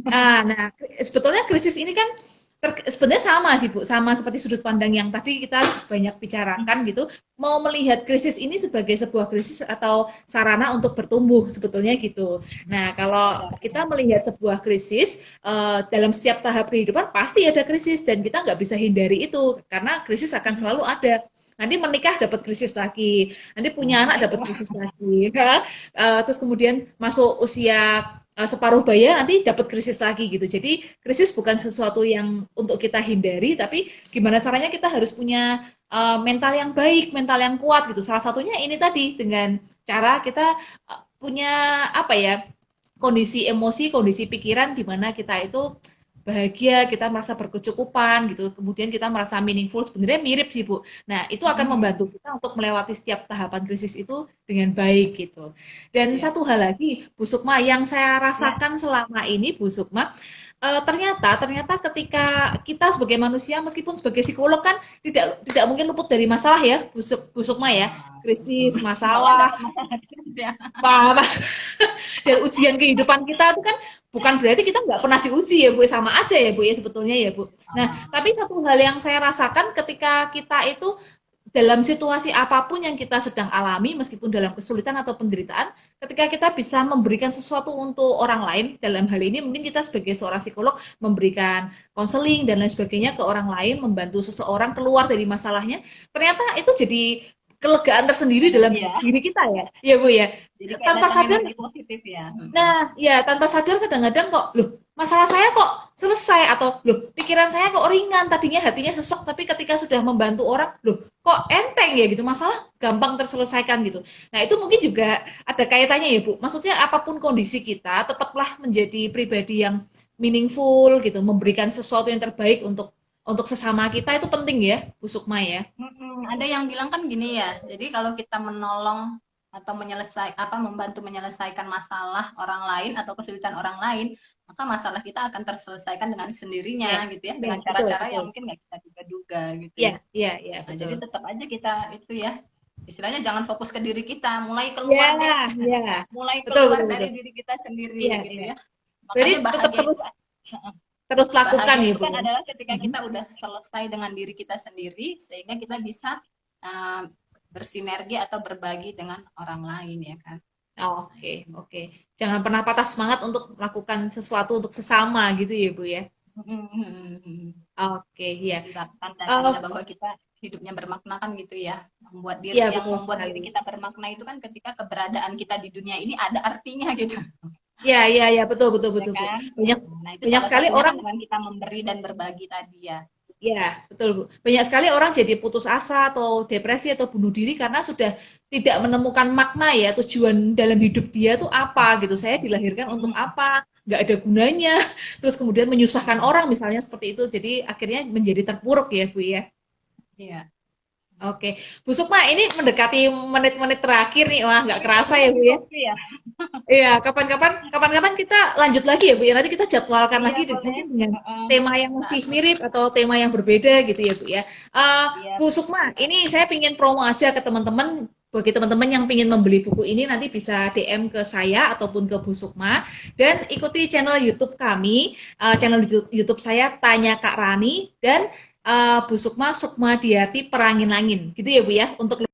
Nah, sebetulnya krisis ini kan sebenarnya sama sih Bu, sama seperti sudut pandang yang tadi kita banyak bicarakan gitu. Mau melihat krisis ini sebagai sebuah krisis atau sarana untuk bertumbuh sebetulnya gitu. Nah, kalau Benar, kita benar. melihat sebuah krisis dalam setiap tahap kehidupan pasti ada krisis dan kita nggak bisa hindari itu karena krisis akan Mm-mm. selalu ada. Nanti menikah dapat krisis lagi, nanti punya Nah, anak itu. dapat krisis lagi, ya. Terus kemudian masuk usia separuh baya nanti dapat krisis lagi gitu. Jadi krisis bukan sesuatu yang untuk kita hindari, tapi gimana caranya kita harus punya mental yang baik, mental yang kuat gitu. Salah satunya ini tadi dengan cara kita punya apa ya kondisi emosi, kondisi pikiran di mana kita itu bahagia, kita merasa berkecukupan gitu. Kemudian kita merasa meaningful. Sebenarnya mirip sih Bu. Nah itu akan membantu Mm-mm. kita untuk melewati setiap tahapan krisis itu dengan baik gitu. Dan Iya. satu hal lagi, Bu Sukma, yang saya Ya. rasakan selama ini, Bu Sukma, ternyata ketika kita sebagai manusia, meskipun sebagai psikolog kan tidak mungkin luput dari masalah ya, Bu Sukma ya, Nah, betul. krisis, Bawaan masalah, dapat masalah terus ya. apa, dan ujian kehidupan kita itu kan bukan berarti kita nggak pernah diuji ya Bu, sama aja ya Bu ya sebetulnya ya Bu. Nah, Ah, tapi satu hal yang saya rasakan ketika kita itu dalam situasi apapun yang kita sedang alami, meskipun dalam kesulitan atau penderitaan, ketika kita bisa memberikan sesuatu untuk orang lain, dalam hal ini mungkin kita sebagai seorang psikolog memberikan konseling dan lain sebagainya ke orang lain, membantu seseorang keluar dari masalahnya, ternyata itu jadi kelegaan tersendiri dalam energi ya. diri kita ya Bu ya. Jadi kayak Tanpa datang sadar energi positif ya. Mm-mm. Nah, ya tanpa sadar kadang-kadang kok, loh, masalah saya kok selesai atau loh, pikiran saya kok ringan, tadinya hatinya sesek, tapi ketika sudah membantu orang, loh, kok enteng ya gitu, masalah gampang terselesaikan gitu. Nah, itu mungkin juga ada kaitannya ya, Bu. Maksudnya apapun kondisi kita, tetaplah menjadi pribadi yang meaningful gitu, memberikan sesuatu yang terbaik untuk sesama kita itu penting ya, Bu Sukma ya. Ada yang bilang kan gini ya, jadi kalau kita menolong atau membantu menyelesaikan masalah orang lain atau kesulitan orang lain, maka masalah kita akan terselesaikan dengan Ya, sendirinya gitu ya, ya, dengan betul, cara-cara betul. yang mungkin nggak kita duga-duga gitu Ya, ya. ya, ya, Nah, jadi betul. tetap aja kita itu ya, istilahnya jangan fokus ke diri kita, mulai Ya, keluar deh, ya. mulai Betul, keluar betul, dari betul. diri kita sendiri Iya, gitu iya. ya. Berarti Makanya tetap bahagia itu terus lakukan bahagia ya, itu Bu kan ya? adalah ketika Mhm. kita udah selesai dengan diri kita sendiri sehingga kita bisa uh, bersinergi atau berbagi dengan orang lain ya kan. Oke, oke. Jangan pernah patah semangat untuk melakukan sesuatu untuk sesama gitu ya, Bu ya? Oke, iya. Jadi tanda-tanda Oh, bahwa kita hidupnya bermakna kan gitu ya. iya Yang betul membuat sekali. diri kita bermakna itu kan ketika keberadaan kita di dunia ini ada artinya gitu, Iya, iya, iya, betul, betul, ya betul, Bu. kan? Banyak, Nah, itu banyak salah sekali satunya orang. kan dengan kita memberi dan berbagi tadi ya. Ya, betul Bu. Banyak sekali orang jadi putus asa atau depresi atau bunuh diri karena sudah tidak menemukan makna ya, tujuan dalam hidup dia tuh apa gitu. Saya dilahirkan untuk apa? Nggak ada gunanya. Terus kemudian menyusahkan orang misalnya seperti itu. Jadi akhirnya menjadi terpuruk ya Bu ya. Iya. Oke, Bu Sukma ini mendekati menit-menit terakhir nih. Wah, nggak Ini kerasa waktunya ya Bu habis ya. waktu ya. Iya, kapan-kapan kita lanjut lagi ya Bu ya. Nanti kita jadwalkan Iya lagi boleh. mungkin dengan Heeh. tema yang Saat masih mirip atau tema yang berbeda gitu ya Bu ya. iya. Bu Sukma, ini saya ingin promo aja ke teman-teman. Bagi teman-teman yang ingin membeli buku ini nanti bisa DM ke saya ataupun ke Bu Sukma dan ikuti channel YouTube kami, channel YouTube saya Tanya Kak Rani dan Bu Sukma Sukma Diarti Perangin Angin gitu ya Bu ya untuk